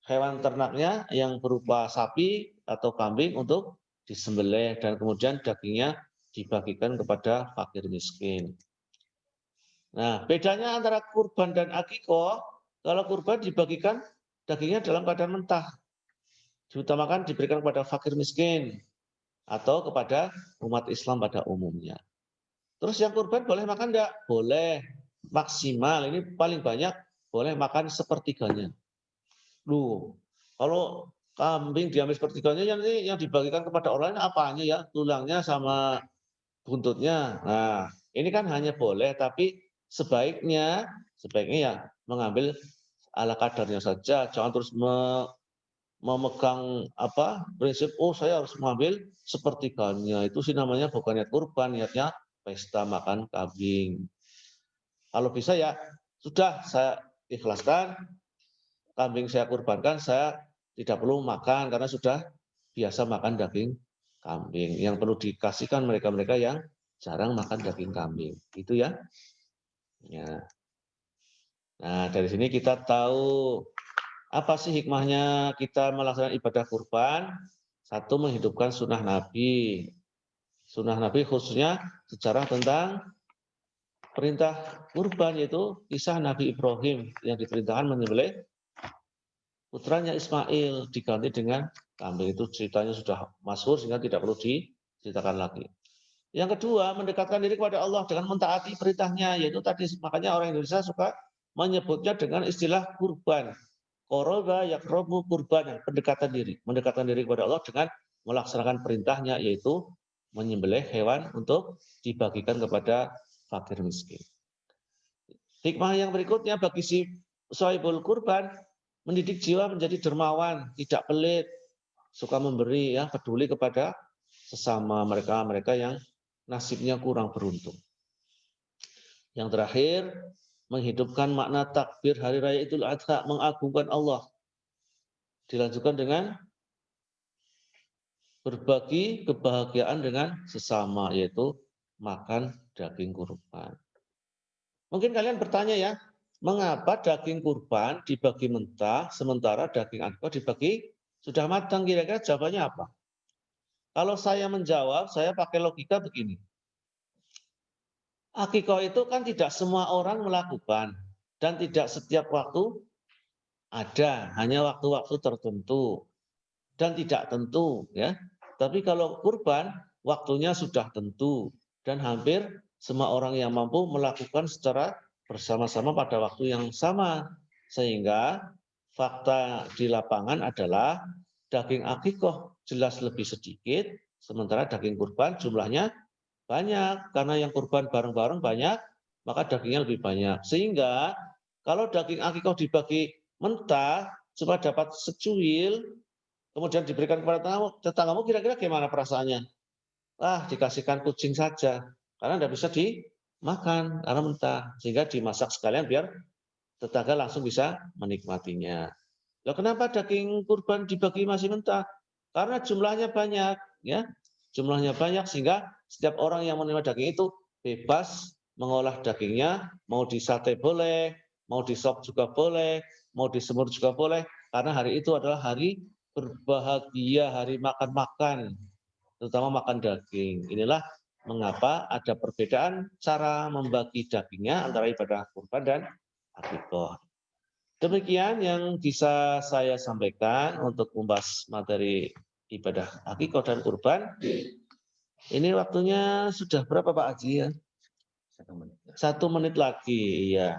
hewan ternaknya yang berupa sapi atau kambing untuk disembelih dan kemudian dagingnya dibagikan kepada fakir miskin. Nah, bedanya antara kurban dan akikoh, kalau kurban dibagikan dagingnya dalam keadaan mentah, diutamakan diberikan kepada fakir miskin atau kepada umat Islam pada umumnya. Terus yang kurban boleh makan enggak? Boleh. Maksimal, ini paling banyak boleh makan sepertiganya. Loh, kalau kambing diambil sepertiganya yang dibagikan kepada orang lain apanya ya? Tulangnya sama buntutnya. Nah, ini kan hanya boleh, tapi sebaiknya ya mengambil ala kadarnya saja. Jangan terus memegang prinsip saya harus mengambil sepertiganya. Itu sih namanya bukan niat kurban, niatnya pesta makan kambing. Kalau bisa ya sudah saya ikhlaskan, kambing saya kurbankan, saya tidak perlu makan karena sudah biasa makan daging kambing. Yang perlu dikasihkan mereka-mereka yang jarang makan daging kambing. Itu ya. Ya. Nah, dari sini kita tahu apa sih hikmahnya kita melaksanakan ibadah kurban. Satu, menghidupkan sunnah Nabi. Sunnah Nabi khususnya sejarah tentang perintah kurban, yaitu kisah Nabi Ibrahim yang diperintahkan menyembelih putranya Ismail diganti dengan kambing. Itu ceritanya sudah masyhur sehingga tidak perlu diceritakan lagi. Yang kedua, mendekatkan diri kepada Allah dengan mentaati perintahnya, yaitu tadi makanya orang Indonesia suka menyebutnya dengan istilah kurban. Qoroba yakrobu kurban, pendekatan diri. Mendekatkan diri kepada Allah dengan melaksanakan perintahnya, yaitu menyembelih hewan untuk dibagikan kepada fakir miskin. Hikmah yang berikutnya bagi si sohibul kurban, mendidik jiwa menjadi dermawan, tidak pelit, suka memberi, ya, peduli kepada sesama mereka yang nasibnya kurang beruntung. Yang terakhir, menghidupkan makna takbir hari raya Idul Adha, mengagungkan Allah. Dilanjutkan dengan berbagi kebahagiaan dengan sesama, yaitu makan daging kurban. Mungkin kalian bertanya ya, mengapa daging kurban dibagi mentah, sementara daging akikah dibagi sudah matang? Kira-kira jawabannya apa? Kalau saya menjawab, saya pakai logika begini. Akikah itu kan tidak semua orang melakukan dan tidak setiap waktu ada, hanya waktu-waktu tertentu dan tidak tentu, ya. Tapi kalau kurban waktunya sudah tentu dan hampir semua orang yang mampu melakukan secara bersama-sama pada waktu yang sama, sehingga fakta di lapangan adalah daging akikah jelas lebih sedikit, sementara daging kurban jumlahnya banyak, karena yang kurban bareng-bareng banyak, maka dagingnya lebih banyak. Sehingga kalau daging akikah dibagi mentah cuma dapat secuil, kemudian diberikan kepada tetanggamu, kira-kira gimana perasaannya? Dikasihkan kucing saja, karena tidak bisa dimakan karena mentah, sehingga dimasak sekalian biar tetangga langsung bisa menikmatinya. Loh, kenapa daging kurban dibagi masih mentah? Karena jumlahnya banyak, ya. Jumlahnya banyak sehingga setiap orang yang menerima daging itu bebas mengolah dagingnya, mau disate boleh, mau disop juga boleh, mau disemur juga boleh, karena hari itu adalah hari berbahagia, hari makan-makan, terutama makan daging. Inilah mengapa ada perbedaan cara membagi dagingnya antara ibadah kurban dan akikah. Demikian yang bisa saya sampaikan untuk membahas materi ibadah akikah dan kurban. Ini waktunya sudah berapa Pak Haji ya? 1 menit. 1 menit lagi, ya.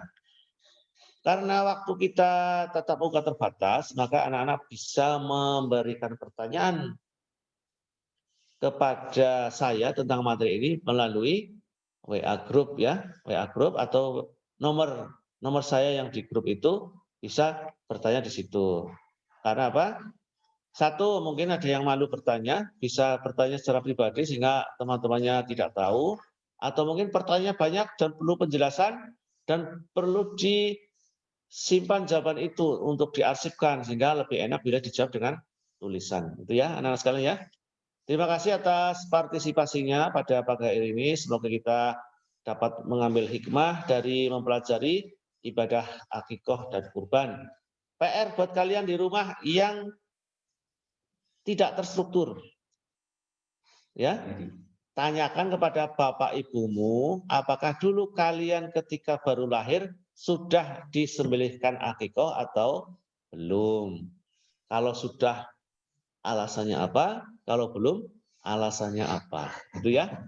Karena waktu kita tatap muka terbatas, maka anak-anak bisa memberikan pertanyaan kepada saya tentang materi ini melalui WA group, ya, WA group atau nomor saya yang di grup itu bisa bertanya di situ. Karena apa? Satu, mungkin ada yang malu bertanya, bisa bertanya secara pribadi sehingga teman-temannya tidak tahu, atau mungkin pertanyaannya banyak dan perlu penjelasan dan perlu disimpan jawaban itu untuk diarsipkan sehingga lebih enak bila dijawab dengan tulisan. Itu ya, anak-anak sekalian ya. Terima kasih atas partisipasinya pada pagi hari ini. Semoga kita dapat mengambil hikmah dari mempelajari ibadah akikah dan kurban. PR buat kalian di rumah yang tidak terstruktur. Ya, tanyakan kepada bapak ibumu, apakah dulu kalian ketika baru lahir sudah disembelihkan akikah atau belum? Kalau sudah, alasannya apa? Kalau belum, alasannya apa? Itu ya.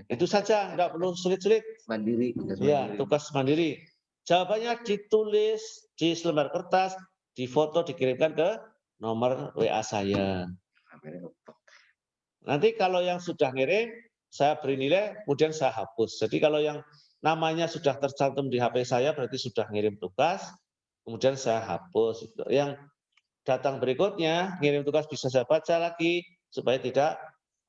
Itu saja, enggak perlu sulit-sulit. Mandiri. Ya, tugas mandiri. Jawabannya ditulis di selembar kertas, difoto, dikirimkan ke nomor WA saya. Nanti kalau yang sudah ngirim, saya beri nilai, kemudian saya hapus. Jadi kalau yang namanya sudah tercantum di HP saya, berarti sudah ngirim tugas, kemudian saya hapus. Yang datang berikutnya, ngirim tugas bisa saya baca lagi, supaya tidak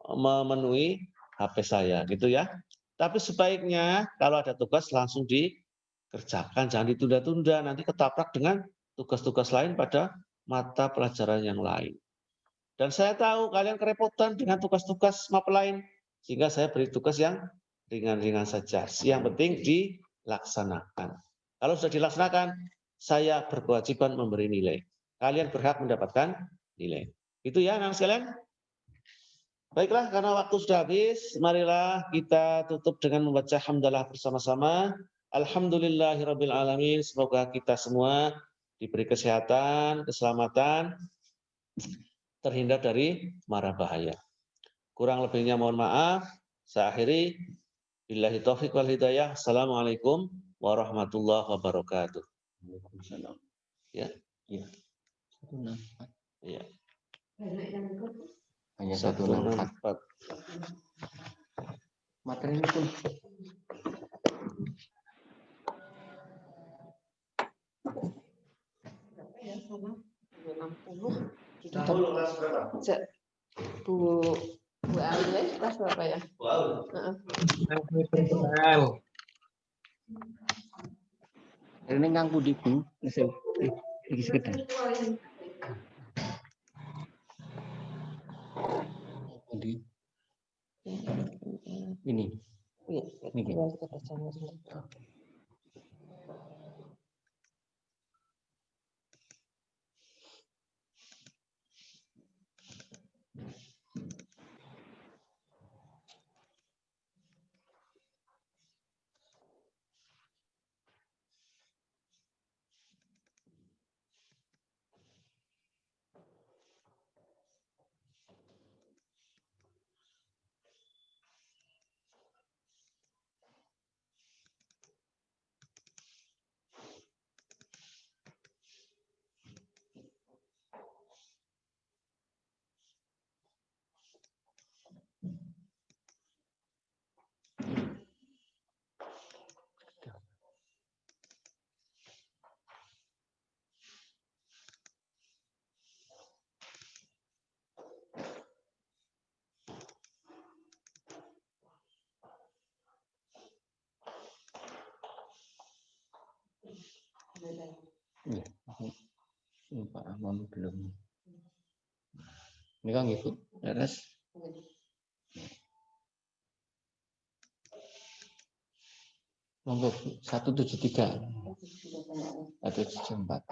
memenuhi HP saya, gitu ya. Tapi sebaiknya kalau ada tugas langsung dikerjakan, jangan ditunda-tunda, nanti ketaprak dengan tugas-tugas lain pada mata pelajaran yang lain. Dan saya tahu kalian kerepotan dengan tugas-tugas map lain, sehingga saya beri tugas yang ringan-ringan saja. Yang penting dilaksanakan. Kalau sudah dilaksanakan, saya berkewajiban memberi nilai. Kalian berhak mendapatkan nilai. Itu ya anak sekalian. Baiklah, karena waktu sudah habis, marilah kita tutup dengan membaca hamdalah bersama-sama. Alhamdulillahirabbil alamin. Semoga kita semua diberi kesehatan, keselamatan, terhindar dari mara bahaya. Kurang lebihnya mohon maaf. Saya akhiri. Billahi taufiq wal hidayah. Assalamualaikum warahmatullahi wabarakatuh. Waalaikumsalam. Ya. Iya. 164. Iya. Hanya 164. 164. Materi ini pun. Berapa ya sama? 60. Sudah kelas berapa? Bu Awi kelas berapa ya? Wow. Ini Kang Budi Bu, iki sekedar. Budi. Ini. Niki. Iya, Pak Amam belum. Ini kan ikut beres. Monggo 173 atau 74.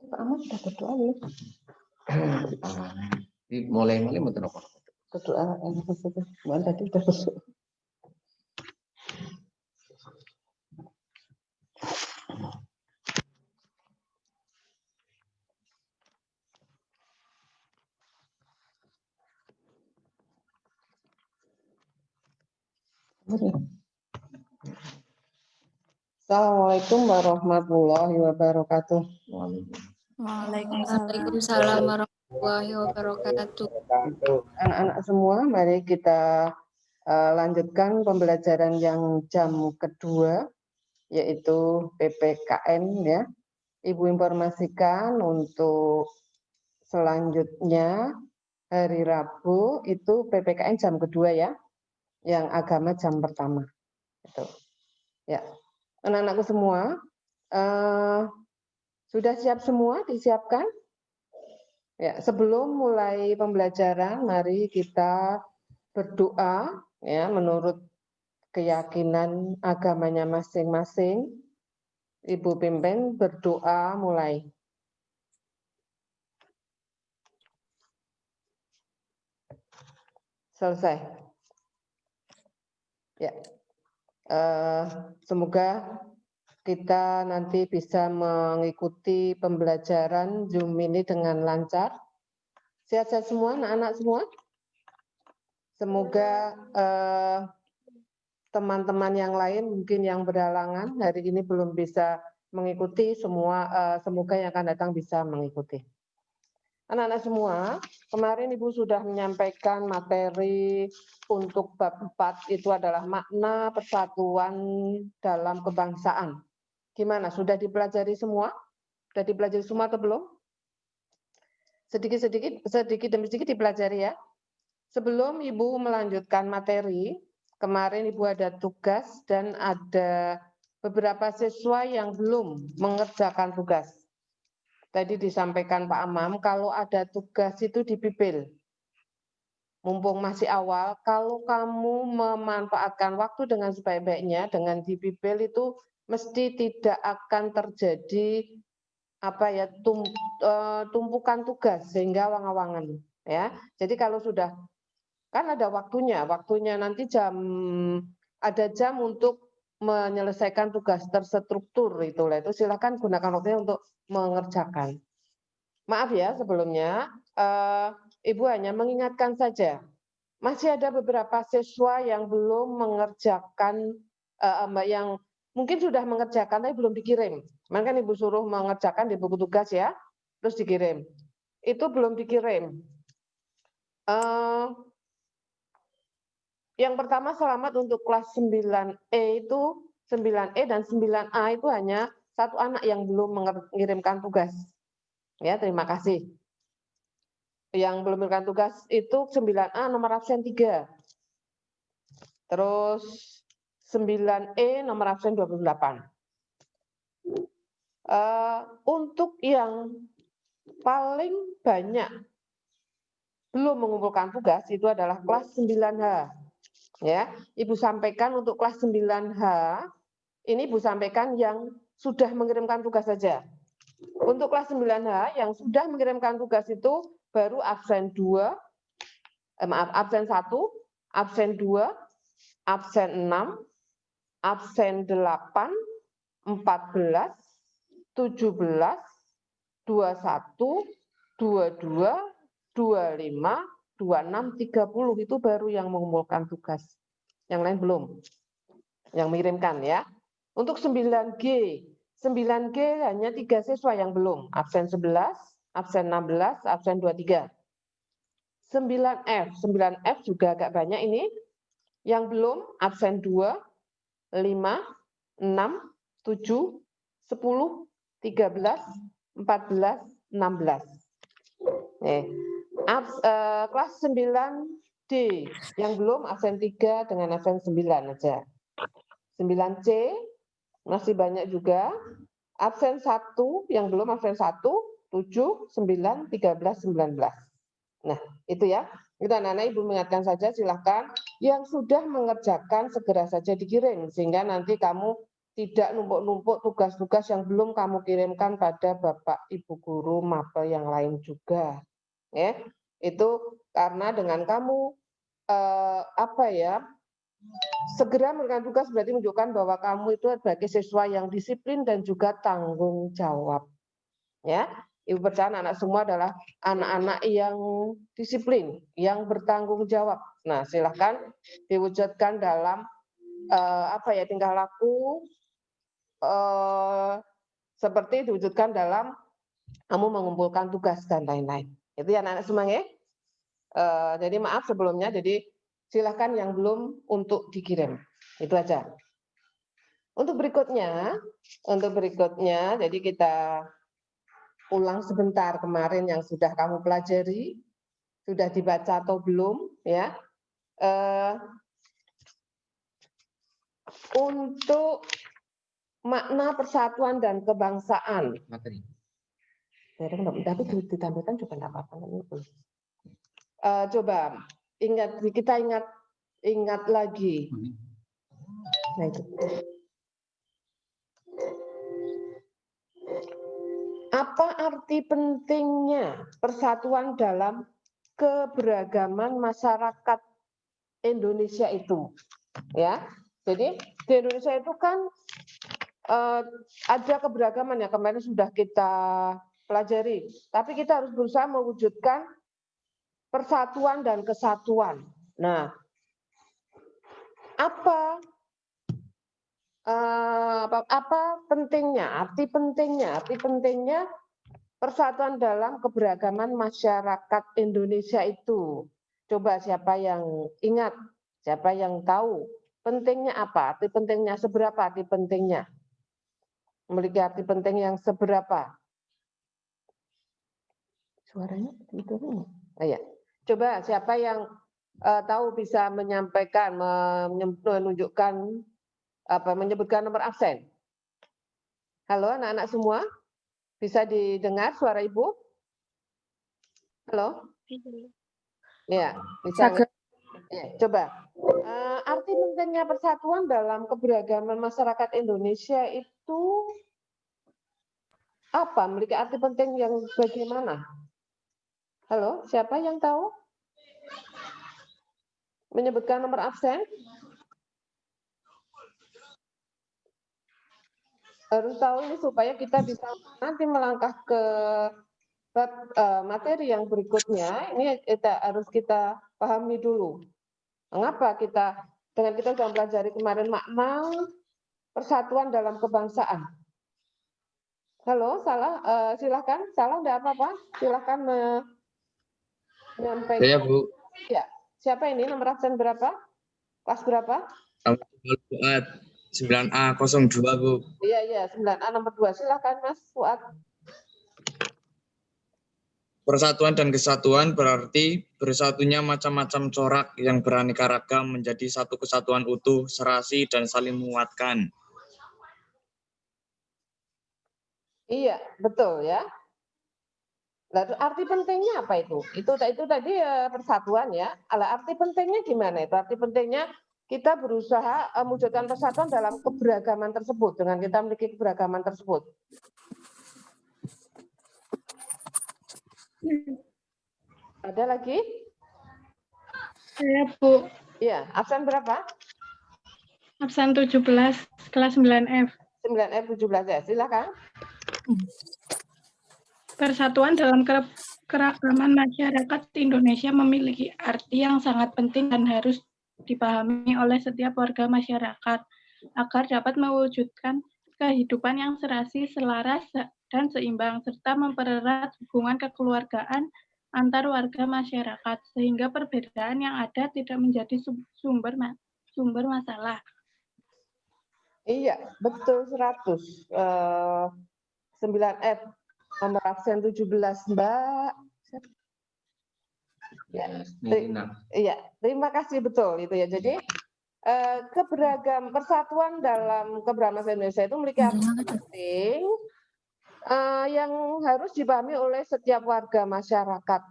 Pak Ahmad sudah berdoa belum? Mulai mboten apa. Berdoa maksudnya. Bukan tadi sudah berdoa. Assalamualaikum warahmatullahi wabarakatuh. Waalaikumsalam warahmatullahi wabarakatuh. Anak-anak semua, mari kita lanjutkan pembelajaran yang jam kedua, yaitu PPKN ya. Ibu informasikan untuk selanjutnya hari Rabu itu PPKN jam kedua ya, yang agama jam pertama. Itu. Ya, anak-anakku semua sudah siap semua? Disiapkan? Ya, sebelum mulai pembelajaran, mari kita berdoa ya menurut keyakinan agamanya masing-masing. Ibu pimpin berdoa mulai. Selesai. Ya. Semoga kita nanti bisa mengikuti pembelajaran Zoom ini dengan lancar. Sehat-sehat semua, anak-anak semua. Semoga teman-teman yang lain mungkin yang berhalangan hari ini belum bisa mengikuti, semoga yang akan datang bisa mengikuti. Anak-anak semua, kemarin Ibu sudah menyampaikan materi untuk bab 4 itu adalah makna persatuan dalam kebangsaan. Gimana? Sudah dipelajari semua? Sudah dipelajari semua atau belum? Sedikit demi sedikit dipelajari ya. Sebelum Ibu melanjutkan materi, kemarin Ibu ada tugas dan ada beberapa siswa yang belum mengerjakan tugas. Tadi disampaikan Pak Amam, kalau ada tugas itu dipipil. mumpung masih awal, kalau kamu memanfaatkan waktu dengan sebaik-baiknya, dengan di Bibel itu mesti tidak akan terjadi tumpukan tugas sehingga awang-awangan ya. Jadi kalau sudah kan ada waktunya nanti ada jam untuk menyelesaikan tugas terstruktur itu silakan gunakan waktunya untuk mengerjakan. Maaf ya sebelumnya, Ibu hanya mengingatkan saja, masih ada beberapa siswa yang belum mengerjakan, yang mungkin sudah mengerjakan tapi belum dikirim. Makanya Ibu suruh mengerjakan di buku tugas ya, terus dikirim. Itu belum dikirim. Yang pertama selamat untuk kelas 9E itu 9E dan 9A itu hanya satu anak yang belum mengirimkan tugas. Ya, terima kasih. Yang belum mengirimkan tugas itu 9A nomor absen 3. Terus 9E nomor absen 28. Untuk yang paling banyak belum mengumpulkan tugas itu adalah kelas 9H. Ya, Ibu sampaikan untuk kelas 9H, ini Ibu sampaikan yang sudah mengirimkan tugas saja. Untuk kelas 9H yang sudah mengirimkan tugas itu baru absen 2, absen 1, absen 2, absen 6, absen 8, 14, 17, 21, 22, 25, 26, 30 itu baru yang mengumpulkan tugas. Yang lain belum. Yang mengirimkan ya. Untuk 9G, 9G hanya 3 siswa yang belum. Absen 11, absen 16, absen 23. 9F, 9F juga agak banyak ini. Yang belum absen 2, 5, 6, 7, 10, 13, 14, 16. Kelas 9D yang belum absen 3 dengan absen 9 aja. 9C masih banyak juga. Absen 1 yang belum absen 1, 7, 9, 13, 19. Nah, itu ya. Itu anak-anak Ibu mengingatkan saja silahkan yang sudah mengerjakan segera saja dikirim sehingga nanti kamu tidak numpuk-numpuk tugas-tugas yang belum kamu kirimkan pada Bapak Ibu guru mapel yang lain juga. Ya, itu karena dengan kamu segera mengerjakan tugas berarti menunjukkan bahwa kamu itu sebagai siswa yang disiplin dan juga tanggung jawab. Ya, Ibu percaya anak semua adalah anak-anak yang disiplin, yang bertanggung jawab. Nah, silahkan diwujudkan dalam tingkah laku seperti diwujudkan dalam kamu mengumpulkan tugas dan lain-lain. Itu ya anak-anak semua ya. Jadi maaf sebelumnya, jadi silahkan yang belum untuk dikirim. Itu aja. Untuk berikutnya, jadi kita ulang sebentar kemarin yang sudah kamu pelajari, sudah dibaca atau belum, ya. Untuk makna persatuan dan kebangsaan. Materi. Tapi ditampilkan juga tidak apa-apa. Coba kita ingat lagi. Nah, itu. Apa arti pentingnya persatuan dalam keberagaman masyarakat Indonesia itu? Ya, jadi di Indonesia itu kan ada keberagaman ya, kemarin sudah kita pelajari. Tapi kita harus berusaha mewujudkan persatuan dan kesatuan. Nah, apa pentingnya? Arti pentingnya persatuan dalam keberagaman masyarakat Indonesia itu. Coba siapa yang ingat, siapa yang tahu pentingnya apa? Arti pentingnya seberapa? Arti pentingnya memiliki arti penting yang seberapa? Suaranya itu nih. Ya. Coba siapa yang tahu bisa menyampaikan, menunjukkan menyebutkan nomor absen. Halo anak-anak semua, bisa didengar suara Ibu? Halo? Ya, bisa. Saged. Ya, coba. Arti pentingnya persatuan dalam keberagaman masyarakat Indonesia itu apa? Memiliki arti penting yang bagaimana? Halo, siapa yang tahu? Menyebutkan nomor absen? Harus tahu ini supaya kita bisa nanti melangkah ke bab materi yang berikutnya. Ini harus kita pahami dulu. Mengapa dengan kita sudah pelajari kemarin makna persatuan dalam kebangsaan. Halo, salah, silakan, salah enggak apa-apa, silakan menyampaikan. Saya Bu. Ya, siapa ini? Nomor absen berapa? Kelas berapa? Fuad 9A 02 Bu. Iya, 9A nomor 2. Silakan Mas Fuad. Persatuan dan kesatuan berarti bersatunya macam-macam corak yang beraneka ragam menjadi satu kesatuan utuh, serasi, dan saling menguatkan. Iya, betul ya. Lalu arti pentingnya apa itu? Itu tadi persatuan ya. Arti pentingnya gimana itu? Arti pentingnya kita berusaha mewujudkan persatuan dalam keberagaman tersebut dengan kita memiliki keberagaman tersebut. Ada lagi? Saya Bu, Iya, absen berapa? absen 17, kelas 9F. 9F 17 ya, silakan. Persatuan dalam keragaman masyarakat Indonesia memiliki arti yang sangat penting dan harus dipahami oleh setiap warga masyarakat agar dapat mewujudkan kehidupan yang serasi, selaras, dan seimbang, serta mempererat hubungan kekeluargaan antar warga masyarakat, sehingga perbedaan yang ada tidak menjadi sumber masalah. Iya, betul 100. 9F nomor absen 17 Mbak. Ya, iya, terima kasih betul itu ya. Jadi persatuan dalam keberagaman Indonesia itu memiliki arti penting yang harus dipahami oleh setiap warga masyarakat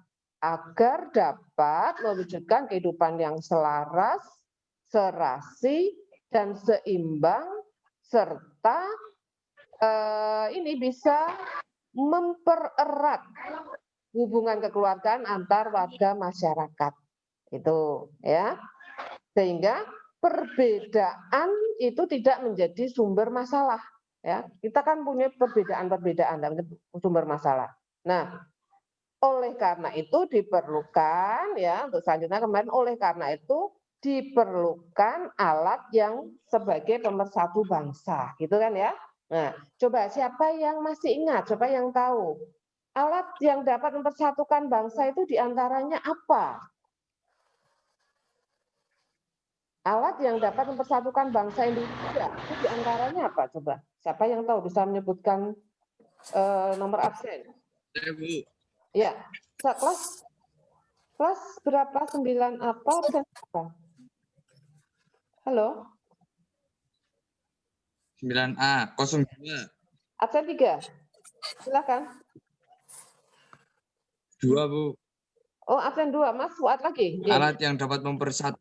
agar dapat mewujudkan kehidupan yang selaras, serasi, dan seimbang, serta ini bisa mempererat hubungan kekeluargaan antar warga masyarakat. Itu ya. Sehingga perbedaan itu tidak menjadi sumber masalah ya. Kita kan punya perbedaan-perbedaan dan sumber masalah. Nah, oleh karena itu diperlukan ya untuk selanjutnya kemarin oleh karena itu diperlukan alat yang sebagai pemersatu bangsa, gitu kan ya. Nah, coba siapa yang masih ingat, coba yang tahu alat yang dapat mempersatukan bangsa itu diantaranya apa? Alat yang dapat mempersatukan bangsa Indonesia itu diantaranya apa? Coba siapa yang tahu bisa menyebutkan nomor absen? Saya Bu. Ya, kelas berapa? 9 apa? Absen apa? Halo? 9A 02. Absen 3. Silakan. 2 Bu. Oh, absen 2. Mas Fuad lagi. Alat yang dapat mempersatukan.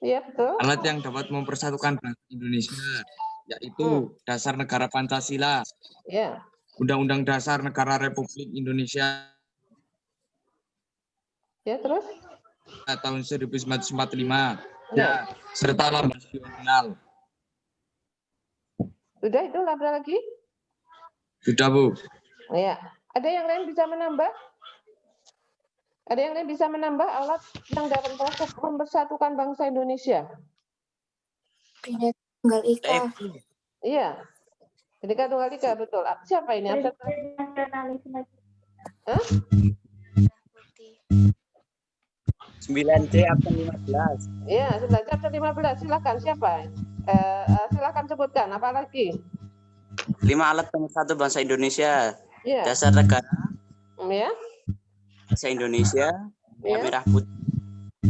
Iya, betul. Alat yang dapat mempersatukan bangsa Indonesia, yaitu Dasar Negara Pancasila, Ya. Undang-Undang Dasar Negara Republik Indonesia Ya, terus? tahun 1945, Ya. serta Lambang Nasional. Sudah itu ada lagi? Sudah Bu. Ya. Ada yang lain bisa menambah? Ada yang lain bisa menambah alat yang dapat mempersatukan bangsa Indonesia? Bineka Tunggal Ika. Iya. Bineka Tunggal Ika, betul. Siapa ini? Absen? Hah? 9C absen 15. Iya, 9 absen 15. Silakan siapa? Silakan sebutkan apa lagi? 5 alat pemersatu bangsa Indonesia. Iya. Dasar negara Ya. bangsa Indonesia, Ya. merah putih,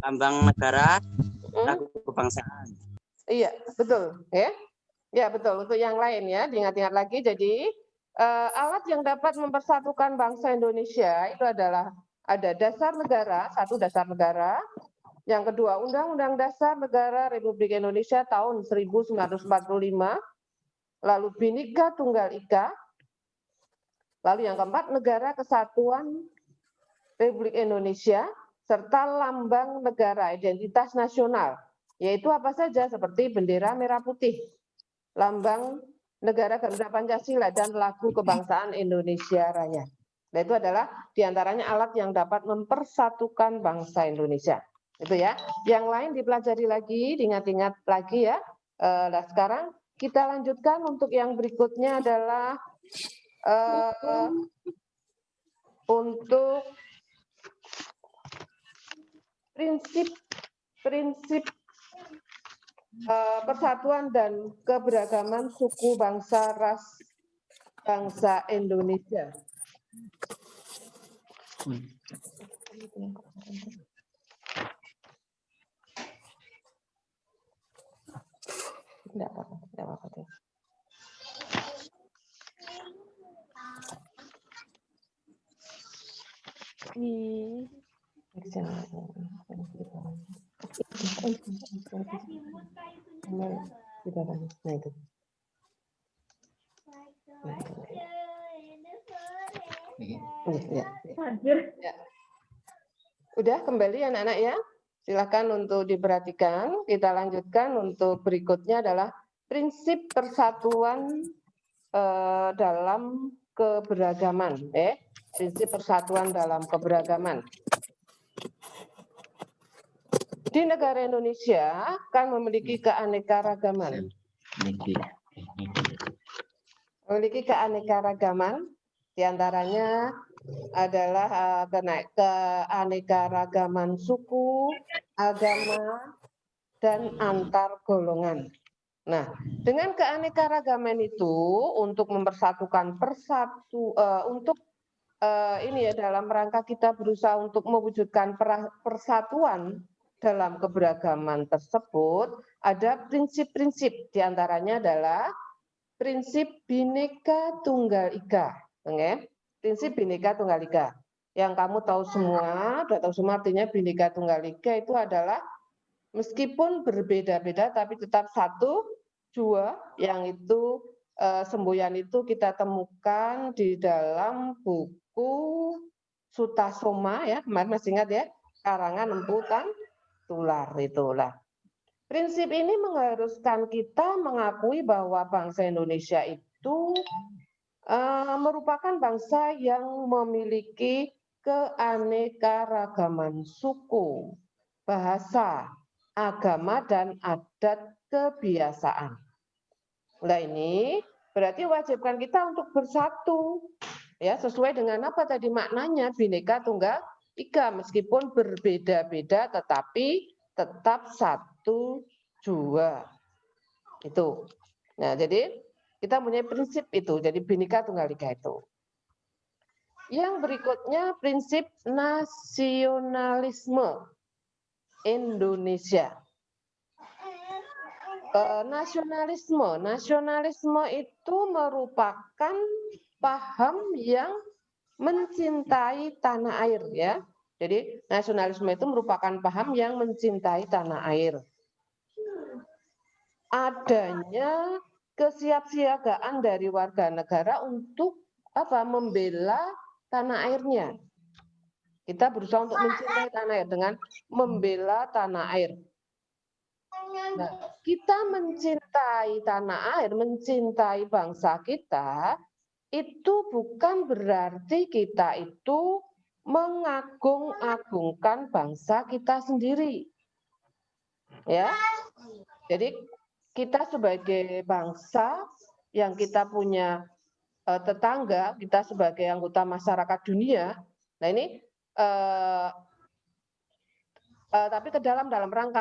lambang negara, lagu kebangsaan. Iya, betul, ya. Ya, betul. Untuk yang lain ya, diingat-ingat lagi. Jadi, alat yang dapat mempersatukan bangsa Indonesia itu adalah ada dasar negara, satu dasar negara, yang kedua Undang-Undang Dasar Negara Republik Indonesia tahun 1945, lalu Bhinneka Tunggal Ika, lalu yang keempat Negara Kesatuan Republik Indonesia, serta lambang negara identitas nasional, yaitu apa saja seperti bendera merah putih, lambang negara Garuda Pancasila, dan lagu kebangsaan Indonesia Raya. Nah, itu adalah diantaranya alat yang dapat mempersatukan bangsa Indonesia. Itu ya. Yang lain dipelajari lagi, diingat-ingat lagi ya. Nah, sekarang kita lanjutkan untuk yang berikutnya adalah untuk prinsip persatuan dan keberagaman suku, bangsa, ras, bangsa Indonesia. Tidak apa-apa. Nah, itu. Ya. Udah kembali anak-anak ya. Silakan untuk diperhatikan. Kita lanjutkan untuk berikutnya adalah prinsip persatuan dalam keberagaman. Prinsip persatuan dalam keberagaman. Di negara Indonesia kan memiliki keanekaragaman. Memiliki keanekaragaman, diantaranya adalah keanekaragaman suku, agama, dan antar golongan. Nah, dengan keanekaragaman itu untuk mempersatukan ini ya dalam rangka kita berusaha untuk mewujudkan persatuan dalam keberagaman tersebut, ada prinsip-prinsip, diantaranya adalah prinsip Bhinneka Tunggal Ika. Prinsip Bhinneka Tunggal Ika. Yang kamu tahu semua, sudah tahu semua artinya Bhinneka Tunggal Ika itu adalah meskipun berbeda-beda tapi tetap satu, jua, yang itu semboyan itu kita temukan di dalam buku Sutasoma ya, kemarin masih ingat ya, karangan Empu Tular itulah. Prinsip ini mengharuskan kita mengakui bahwa bangsa Indonesia itu merupakan bangsa yang memiliki keanekaragaman suku, bahasa, agama, dan adat kebiasaan. Nah ini berarti wajibkan kita untuk bersatu, ya sesuai dengan apa tadi maknanya Bhinneka Tunggal Ika, meskipun berbeda-beda tetapi tetap satu jua. Itu. Nah, jadi kita punya prinsip itu, jadi Bhinneka Tunggal Ika itu. Yang berikutnya prinsip nasionalisme Indonesia. Nasionalisme itu merupakan paham yang mencintai tanah air ya. Jadi nasionalisme itu merupakan paham yang mencintai tanah air. Adanya kesiapsiagaan dari warga negara untuk membela tanah airnya. Kita berusaha untuk mencintai tanah air dengan membela tanah air. Nah, kita mencintai tanah air, mencintai bangsa kita, itu bukan berarti kita itu mengagung-agungkan bangsa kita sendiri. Ya. Jadi kita sebagai bangsa yang kita punya tetangga, kita sebagai anggota masyarakat dunia. Nah, ini tapi ke dalam rangka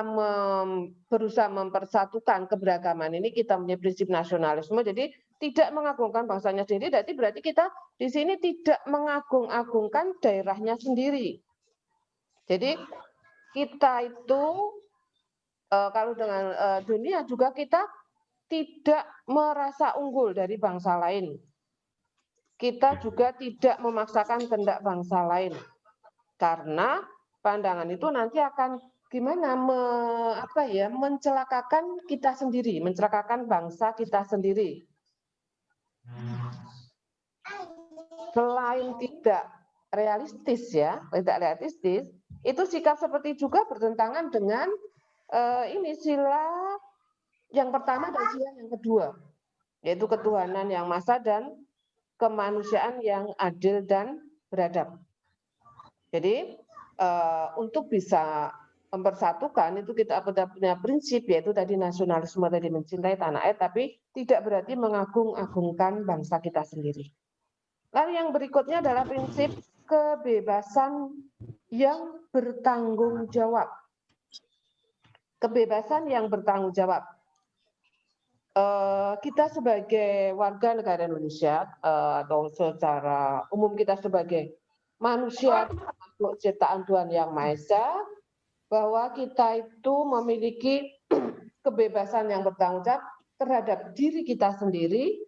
berusaha mempersatukan keberagaman ini kita punya prinsip nasionalisme, jadi tidak mengagungkan bangsanya sendiri, berarti kita di sini tidak mengagung-agungkan daerahnya sendiri. Jadi kita itu kalau dengan dunia juga kita tidak merasa unggul dari bangsa lain. Kita juga tidak memaksakan kehendak bangsa lain. Karena pandangan itu nanti akan gimana mencelakakan kita sendiri, mencelakakan bangsa kita sendiri. Selain tidak realistis itu sikap seperti juga bertentangan dengan ini sila yang pertama dan sila yang kedua, yaitu ketuhanan yang maha dan kemanusiaan yang adil dan beradab. Jadi untuk bisa mempersatukan itu kita punya prinsip, yaitu tadi nasionalisme, tadi mencintai tanah air, tapi tidak berarti mengagung-agungkan bangsa kita sendiri. Lalu yang berikutnya adalah prinsip kebebasan yang bertanggung jawab. Kebebasan yang bertanggung jawab. Kita sebagai warga negara Indonesia atau secara umum kita sebagai manusia makhluk ciptaan Tuhan Yang Maha Esa, bahwa kita itu memiliki kebebasan yang bertanggung jawab terhadap diri kita sendiri,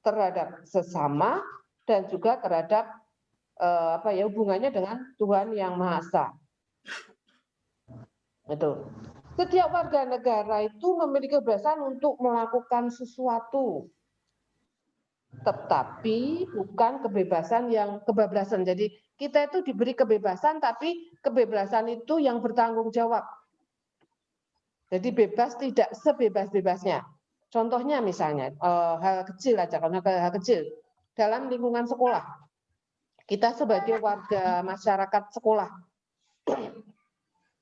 terhadap sesama, dan juga terhadap hubungannya dengan Tuhan Yang Maha Esa. Itu. Setiap warga negara itu memiliki kebebasan untuk melakukan sesuatu, tetapi bukan kebebasan yang kebablasan. Jadi kita itu diberi kebebasan, tapi kebebasan itu yang bertanggung jawab. Jadi bebas tidak sebebas-bebasnya. Contohnya misalnya hal kecil aja, karena hal kecil dalam lingkungan sekolah. Kita sebagai warga masyarakat sekolah,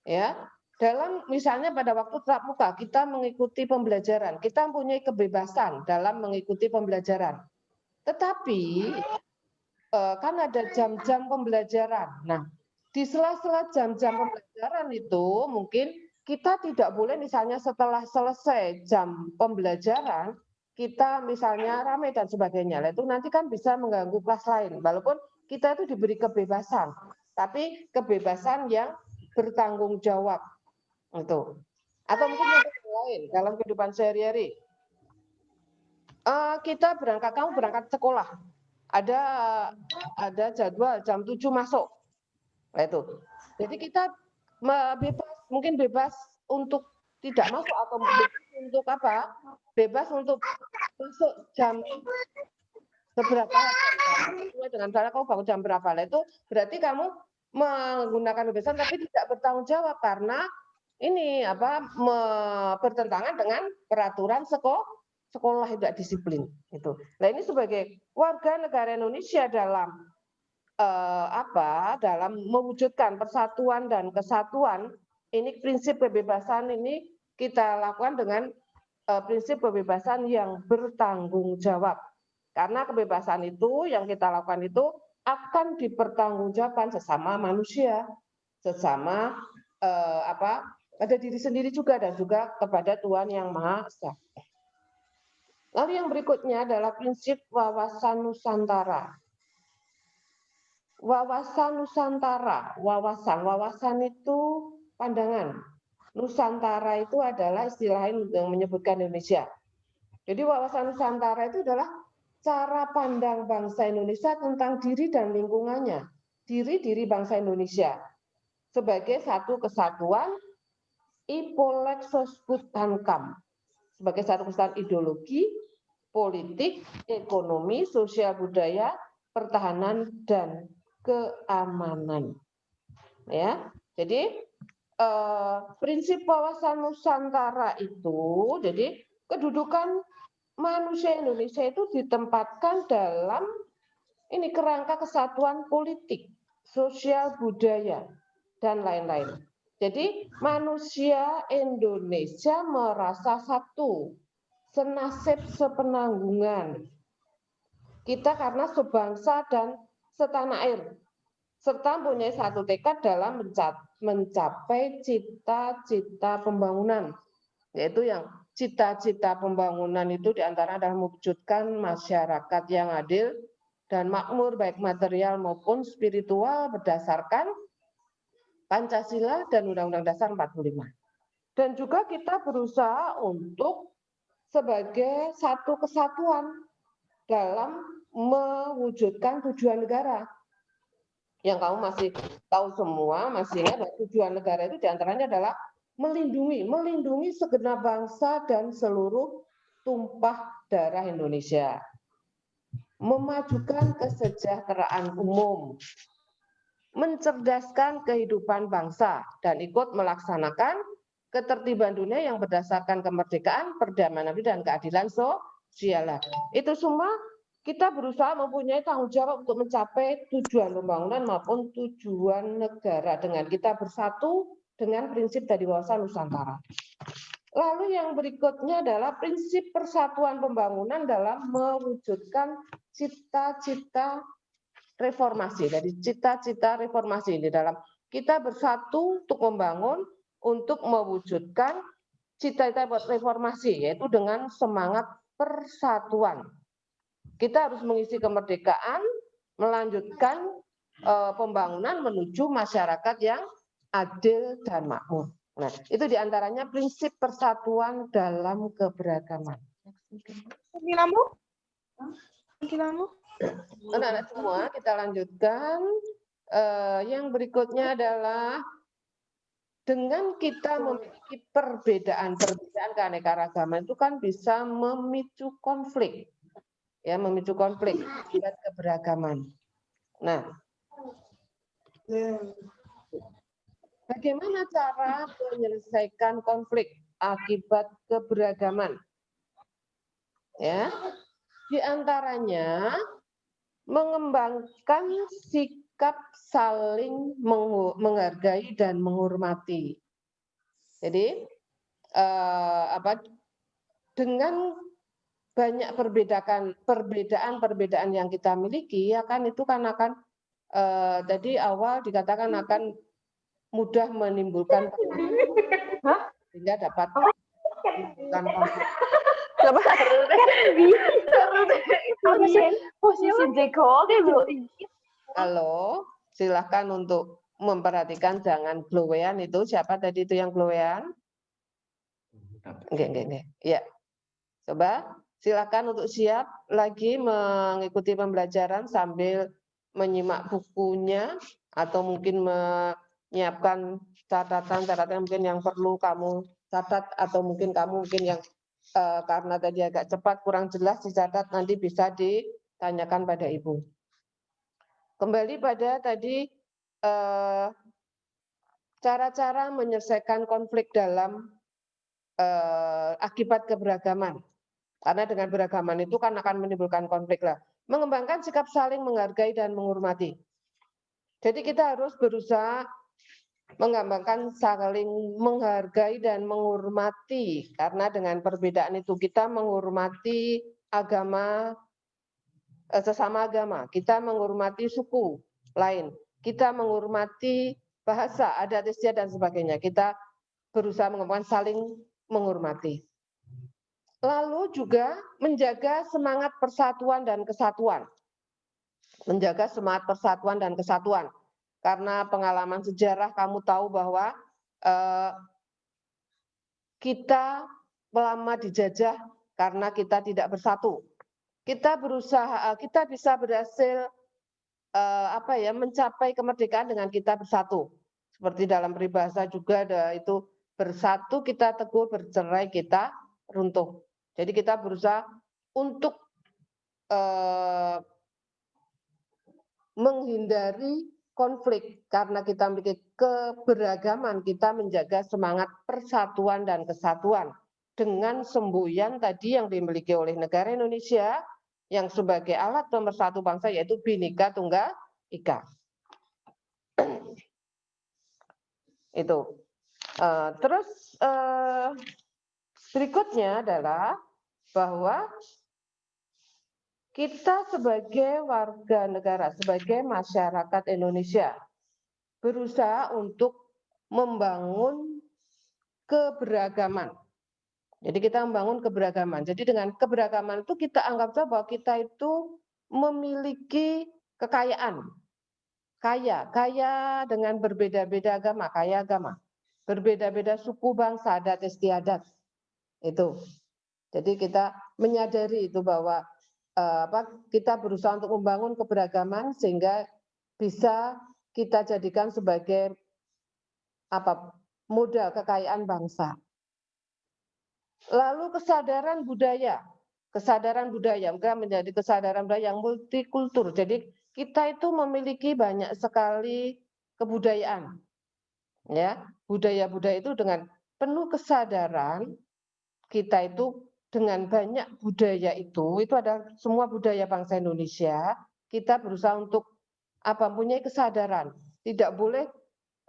ya, dalam misalnya pada waktu tatap muka kita mengikuti pembelajaran, kita mempunyai kebebasan dalam mengikuti pembelajaran. Tetapi kan ada jam-jam pembelajaran. Nah, di sela-sela jam-jam pembelajaran itu mungkin kita tidak boleh misalnya setelah selesai jam pembelajaran kita misalnya ramai dan sebagainya. Itu nanti kan bisa mengganggu kelas lain. Walaupun kita itu diberi kebebasan, tapi kebebasan yang bertanggung jawab itu. Atau mungkin yang lain dalam kehidupan sehari-hari. Kamu berangkat sekolah. Ada jadwal jam 7 masuk. Nah, itu. Jadi kita mungkin bebas untuk tidak masuk atau untuk apa? Bebas untuk masuk jam seberapa sesuai dengan cara kamu bangun jam berapa. Nah, itu berarti kamu menggunakan kebebasan tapi tidak bertanggung jawab karena ini bertentangan dengan peraturan sekolah tidak disiplin itu. Nah, ini sebagai warga negara Indonesia dalam dalam mewujudkan persatuan dan kesatuan, ini prinsip kebebasan ini kita lakukan dengan prinsip kebebasan yang bertanggung jawab. Karena kebebasan itu yang kita lakukan itu akan dipertanggungjawabkan sesama manusia, sesama pada diri sendiri juga dan juga kepada Tuhan Yang Maha Esa. Lalu yang berikutnya adalah prinsip wawasan Nusantara. Wawasan Nusantara, wawasan itu pandangan. Nusantara itu adalah istilah yang menyebutkan Indonesia. Jadi wawasan Nusantara itu adalah cara pandang bangsa Indonesia tentang diri dan lingkungannya. Diri bangsa Indonesia sebagai satu kesatuan ipolexosbutankam. Sebagai satu kesatuan ideologi, politik, ekonomi, sosial budaya, pertahanan, dan keamanan. Ya, jadi prinsip wawasan Nusantara itu, jadi kedudukan manusia Indonesia itu ditempatkan dalam ini kerangka kesatuan politik, sosial budaya, dan lain-lain. Jadi manusia Indonesia merasa satu, senasib sepenanggungan. Kita karena sebangsa dan setanah air, serta mempunyai satu tekad dalam mencapai cita-cita pembangunan, yaitu yang cita-cita pembangunan itu diantara adalah mewujudkan masyarakat yang adil dan makmur baik material maupun spiritual berdasarkan Pancasila dan Undang-Undang Dasar 45. Dan juga kita berusaha untuk sebagai satu kesatuan dalam mewujudkan tujuan negara. yang kamu masih tahu semua, masih ingat bahwa tujuan negara itu diantaranya adalah melindungi segenap bangsa dan seluruh tumpah darah Indonesia, memajukan kesejahteraan umum, mencerdaskan kehidupan bangsa, dan ikut melaksanakan ketertiban dunia yang berdasarkan kemerdekaan, perdamaian, dan keadilan sosial. Itu semua kita berusaha mempunyai tanggung jawab untuk mencapai tujuan pembangunan maupun tujuan negara dengan kita bersatu dengan prinsip dari wawasan Nusantara. Lalu yang berikutnya adalah prinsip persatuan pembangunan dalam mewujudkan cita-cita reformasi. Dari cita-cita reformasi ini dalam kita bersatu untuk membangun, untuk mewujudkan cita-cita reformasi, yaitu dengan semangat persatuan. Kita harus mengisi kemerdekaan, melanjutkan pembangunan menuju masyarakat yang adil dan makmur. Nah, itu diantaranya prinsip persatuan dalam keberagaman. Anak-anak semua, kita lanjutkan. Yang berikutnya adalah dengan kita memiliki perbedaan keanekaragaman itu kan bisa memicu konflik. Ya, memicu konflik akibat keberagaman. Nah, bagaimana cara menyelesaikan konflik akibat keberagaman? Ya, di antaranya mengembangkan sikap saling menghargai dan menghormati. Jadi, dengan banyak perbedaan yang kita miliki, akan tadi awal dikatakan akan mudah menimbulkan sehingga dapat menimbulkan konflik. Halo, silahkan untuk memperhatikan jangan glowean itu. Siapa tadi itu yang glowean? Enggak. Ya, coba. Silakan untuk siap lagi mengikuti pembelajaran sambil menyimak bukunya atau mungkin menyiapkan catatan-catatan mungkin yang perlu kamu catat atau mungkin yang karena tadi agak cepat kurang jelas dicatat nanti bisa ditanyakan pada Ibu. Kembali pada tadi cara-cara menyelesaikan konflik dalam akibat keberagaman. Karena dengan beragaman itu kan akan menimbulkan konflik lah. Mengembangkan sikap saling menghargai dan menghormati. Jadi kita harus berusaha mengembangkan saling menghargai dan menghormati. Karena dengan perbedaan itu kita menghormati agama, sesama agama. Kita menghormati suku lain. Kita menghormati bahasa, adat istiadat dan sebagainya. Kita berusaha mengembangkan saling menghormati. Lalu juga menjaga semangat persatuan dan kesatuan. Menjaga semangat persatuan dan kesatuan. Karena pengalaman sejarah kamu tahu bahwa kita lama dijajah karena kita tidak bersatu. Kita bisa berhasil mencapai kemerdekaan dengan kita bersatu. Seperti dalam peribahasa juga ada itu bersatu kita teguh, bercerai kita runtuh. Jadi kita berusaha untuk menghindari konflik karena kita memiliki keberagaman, kita menjaga semangat persatuan dan kesatuan dengan semboyan tadi yang dimiliki oleh negara Indonesia yang sebagai alat pemersatu bangsa yaitu Bhinneka Tunggal Ika. Itu. Terus berikutnya adalah bahwa kita sebagai warga negara, sebagai masyarakat Indonesia, berusaha untuk membangun keberagaman. Jadi kita membangun keberagaman. Jadi dengan keberagaman itu kita anggap bahwa kita itu memiliki kekayaan. Kaya dengan berbeda-beda agama, kaya agama. Berbeda-beda suku, bangsa, adat istiadat. Itu. Jadi kita menyadari itu bahwa kita berusaha untuk membangun keberagaman sehingga bisa kita jadikan sebagai modal kekayaan bangsa. Lalu kesadaran budaya bukan menjadi kesadaran budaya yang multikultur. Jadi kita itu memiliki banyak sekali kebudayaan, ya budaya-budaya itu dengan penuh kesadaran kita itu dengan banyak budaya itu adalah semua budaya bangsa Indonesia. Kita berusaha untuk mempunyai kesadaran. Tidak boleh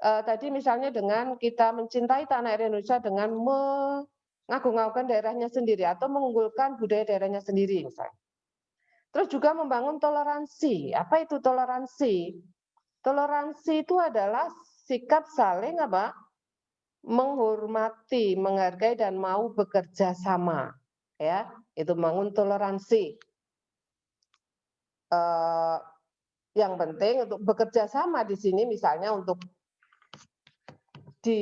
tadi misalnya dengan kita mencintai tanah air Indonesia dengan mengagung-agungkan daerahnya sendiri atau mengunggulkan budaya daerahnya sendiri misalnya. Terus juga membangun toleransi. Apa itu toleransi? Toleransi itu adalah sikap saling menghormati, menghargai dan mau bekerja sama. Ya, itu membangun toleransi. Yang penting untuk bekerja sama di sini misalnya untuk di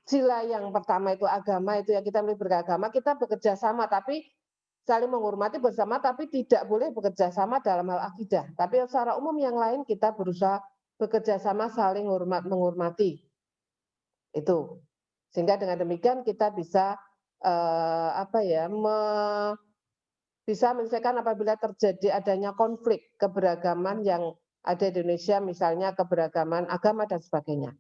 sila yang pertama itu agama itu ya kita beragama, kita bekerja sama tapi saling menghormati bersama tapi tidak boleh bekerja sama dalam hal akidah. Tapi secara umum yang lain kita berusaha bekerja sama saling menghormati. Itu. Sehingga dengan demikian kita bisa bisa menyelesaikan apabila terjadi adanya konflik keberagaman yang ada di Indonesia, misalnya keberagaman agama dan sebagainya.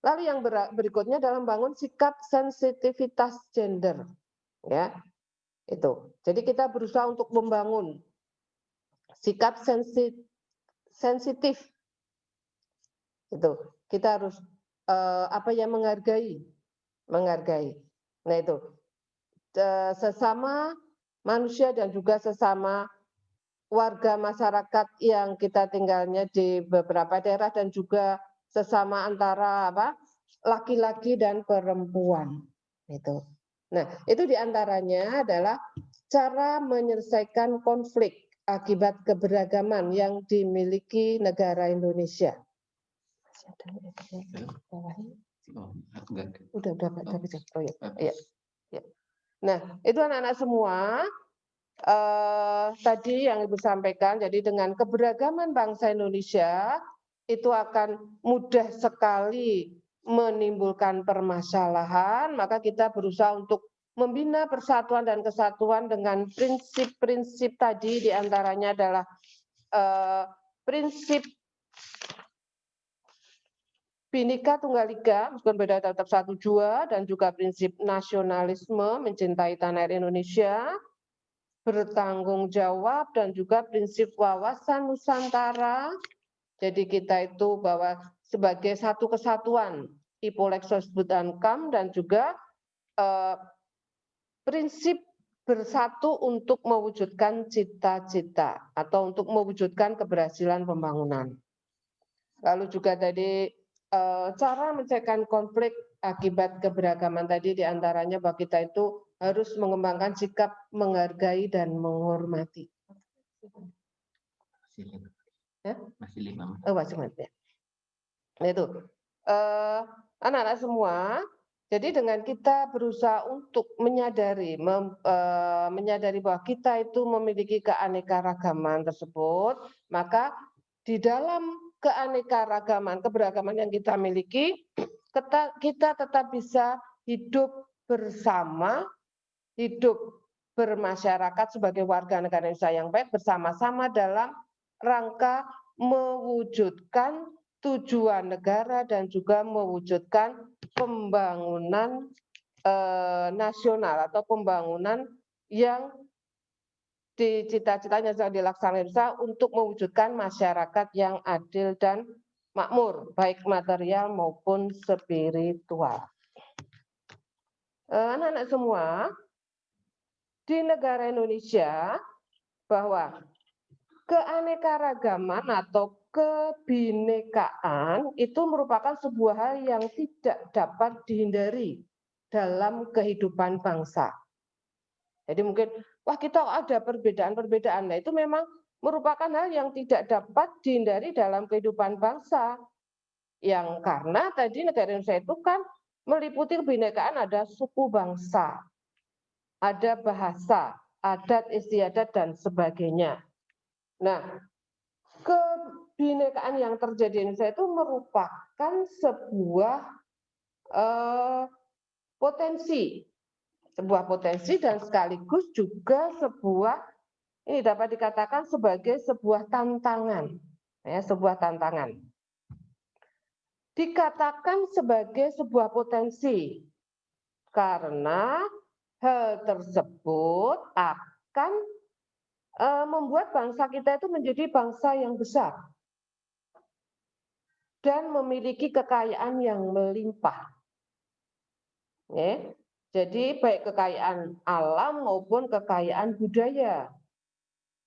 Lalu yang berikutnya dalam membangun sikap sensitivitas gender, ya itu. Jadi kita berusaha untuk membangun sikap sensitif, itu. Kita harus menghargai. Nah itu sesama manusia dan juga sesama warga masyarakat yang kita tinggalnya di beberapa daerah dan juga sesama antara laki-laki dan perempuan itu. Nah, itu diantaranya adalah cara menyelesaikan konflik akibat keberagaman yang dimiliki negara Indonesia. Nah, itu anak-anak semua. Tadi yang Ibu sampaikan, jadi dengan keberagaman bangsa Indonesia itu akan mudah sekali menimbulkan permasalahan, maka kita berusaha untuk membina persatuan dan kesatuan dengan prinsip-prinsip tadi, diantaranya adalah prinsip Bhinneka Tunggal Ika, meskipun beda tetap satu jua, dan juga prinsip nasionalisme, mencintai tanah air Indonesia, bertanggung jawab, dan juga prinsip wawasan Nusantara. Jadi kita itu bahwa sebagai satu kesatuan, Ipolexos Budankam, dan juga prinsip bersatu untuk mewujudkan cita-cita atau untuk mewujudkan keberhasilan pembangunan. Lalu juga tadi cara mencegah konflik akibat keberagaman tadi diantaranya bahwa kita itu harus mengembangkan sikap menghargai dan menghormati. Masih 5. Oh, masih 5. Nah, itu. Anak-anak semua, jadi dengan kita berusaha untuk menyadari bahwa kita itu memiliki keanekaragaman tersebut, maka di dalam keanekaragaman, keberagaman yang kita miliki, kita tetap bisa hidup bersama, hidup bermasyarakat sebagai warga negara Indonesia yang baik bersama-sama dalam rangka mewujudkan tujuan negara dan juga mewujudkan pembangunan nasional atau pembangunan yang cita-citanya sedang dilaksanakan untuk mewujudkan masyarakat yang adil dan makmur, baik material maupun spiritual. Anak-anak semua, di negara Indonesia bahwa keanekaragaman atau kebhinekaan itu merupakan sebuah hal yang tidak dapat dihindari dalam kehidupan bangsa. Jadi mungkin, wah kita ada perbedaan-perbedaan. Nah itu memang merupakan hal yang tidak dapat dihindari dalam kehidupan bangsa. Yang karena tadi negara Indonesia itu kan meliputi kebinekaan, ada suku bangsa, ada bahasa, adat istiadat, dan sebagainya. Nah, kebinekaan yang terjadi di Indonesia itu merupakan sebuah potensi dan sekaligus juga ini dapat dikatakan sebagai sebuah tantangan, ya, sebuah tantangan. Dikatakan sebagai sebuah potensi karena hal tersebut akan membuat bangsa kita itu menjadi bangsa yang besar dan memiliki kekayaan yang melimpah. Ya. Jadi baik kekayaan alam maupun kekayaan budaya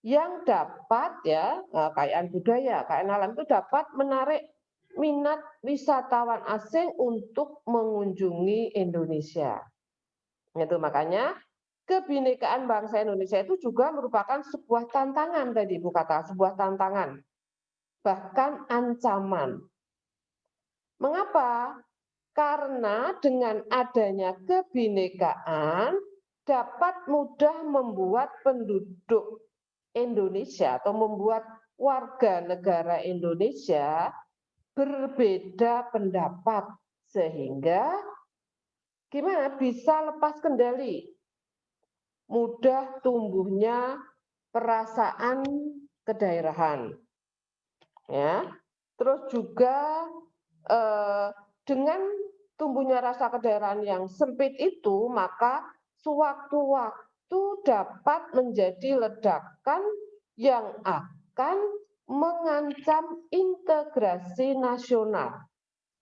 yang dapat, ya, kekayaan budaya, kekayaan alam itu dapat menarik minat wisatawan asing untuk mengunjungi Indonesia. Itu makanya kebinekaan bangsa Indonesia itu juga merupakan sebuah tantangan tadi Ibu kata, sebuah tantangan, bahkan ancaman. Mengapa? Karena dengan adanya kebinekaan dapat mudah membuat penduduk Indonesia atau membuat warga negara Indonesia berbeda pendapat sehingga gimana bisa lepas kendali, mudah tumbuhnya perasaan kedaerahan, ya. Terus juga dengan tumbuhnya rasa kedaerahan yang sempit itu, maka sewaktu-waktu dapat menjadi ledakan yang akan mengancam integrasi nasional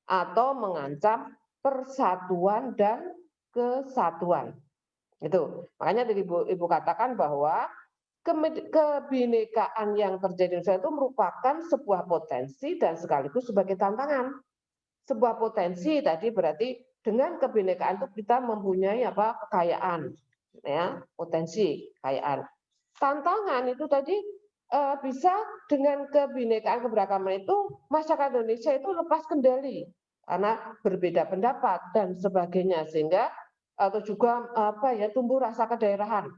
atau mengancam persatuan dan kesatuan. Itu. Makanya dari Ibu katakan bahwa kebinekaan yang terjadi di Indonesia itu merupakan sebuah potensi dan sekaligus sebagai tantangan. Sebuah potensi tadi berarti dengan kebinekaan itu kita mempunyai kekayaan, ya, potensi kekayaan. Tantangan itu tadi bisa dengan kebinekaan keberagaman itu masyarakat Indonesia itu lepas kendali karena berbeda pendapat dan sebagainya, sehingga atau juga tumbuh rasa kedaerahan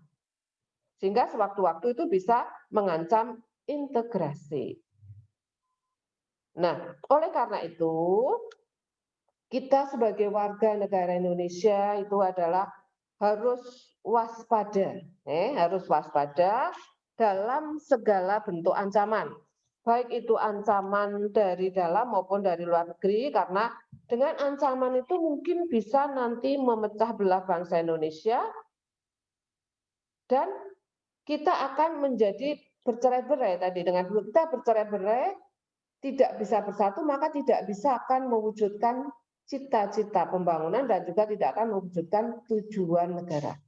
sehingga sewaktu-waktu itu bisa mengancam integrasi. Nah, oleh karena itu kita sebagai warga negara Indonesia itu adalah harus waspada, harus waspada dalam segala bentuk ancaman, baik itu ancaman dari dalam maupun dari luar negeri, karena dengan ancaman itu mungkin bisa nanti memecah belah bangsa Indonesia dan kita akan menjadi bercerai-berai tadi. Dengan kita bercerai-berai tidak bisa bersatu, maka tidak bisa akan mewujudkan cita-cita pembangunan dan juga tidak akan mewujudkan tujuan negara.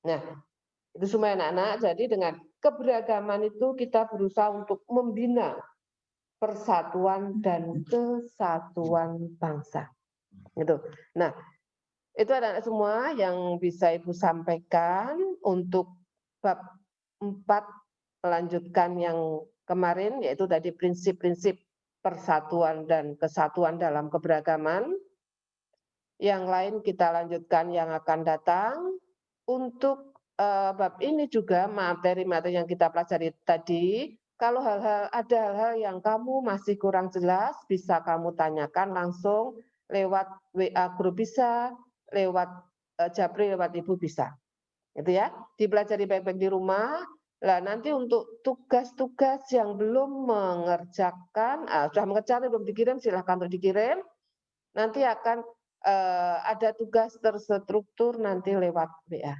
Nah, itu semua anak-anak. Jadi dengan keberagaman itu kita berusaha untuk membina persatuan dan kesatuan bangsa. Gitu. Nah, itu anak-anak semua yang bisa Ibu sampaikan untuk bab 4 melanjutkan yang kemarin, yaitu tadi prinsip-prinsip persatuan dan kesatuan dalam keberagaman. Yang lain kita lanjutkan yang akan datang. Untuk bab ini juga materi-materi yang kita pelajari tadi, kalau ada hal-hal yang kamu masih kurang jelas, bisa kamu tanyakan langsung lewat WA grup bisa, lewat Japri, lewat Ibu bisa. Itu ya, dipelajari baik-baik di rumah. Lah nanti untuk tugas-tugas yang belum mengerjakan, sudah mengerjakan belum dikirim, silahkan untuk dikirim. Nanti akan ada tugas terstruktur nanti lewat WA.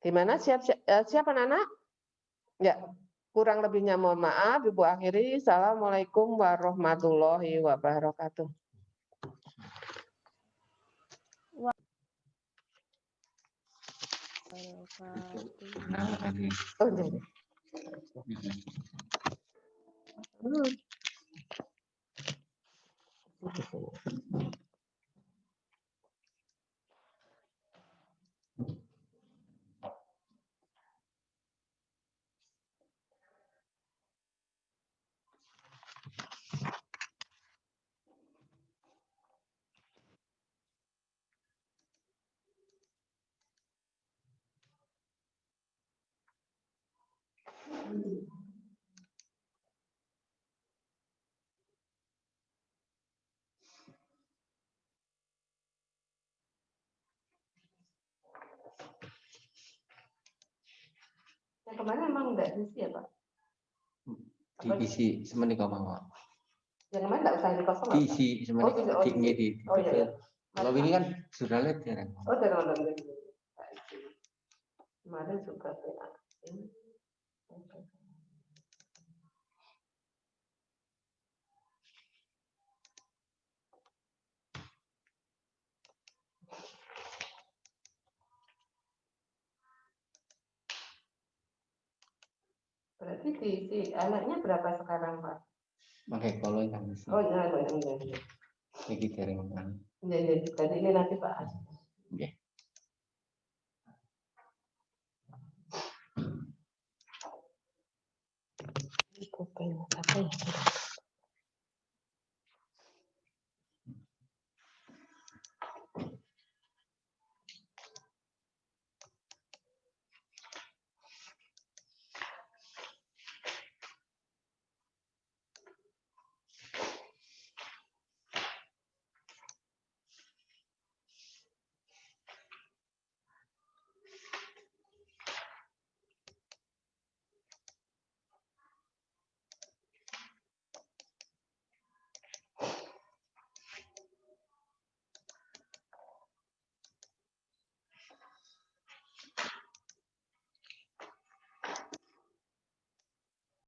Gimana? Siap anak-anak? Ya, kurang lebihnya mohon maaf. Ibu akhiri. Assalamualaikum warahmatullahi wabarakatuh. Oh, jadi. Yang kemarin memang enggak diisi ya Pak? Diisi semenika mawon. Yang kemarin enggak usah di kosong nggak usah? Diisi semenika diisi. Oh, nggih di. Oh iya. Iya. Kalau ini kan sudah lihat ya. Oh jangan nonton. Kemarin juga PA. Berarti di anaknya berapa sekarang Pak? Oke, kalau yang isi. Oh iya, iya. Iki dereng kan. Iya. Jadi ini nanti Pak. Nggih. Apa ya?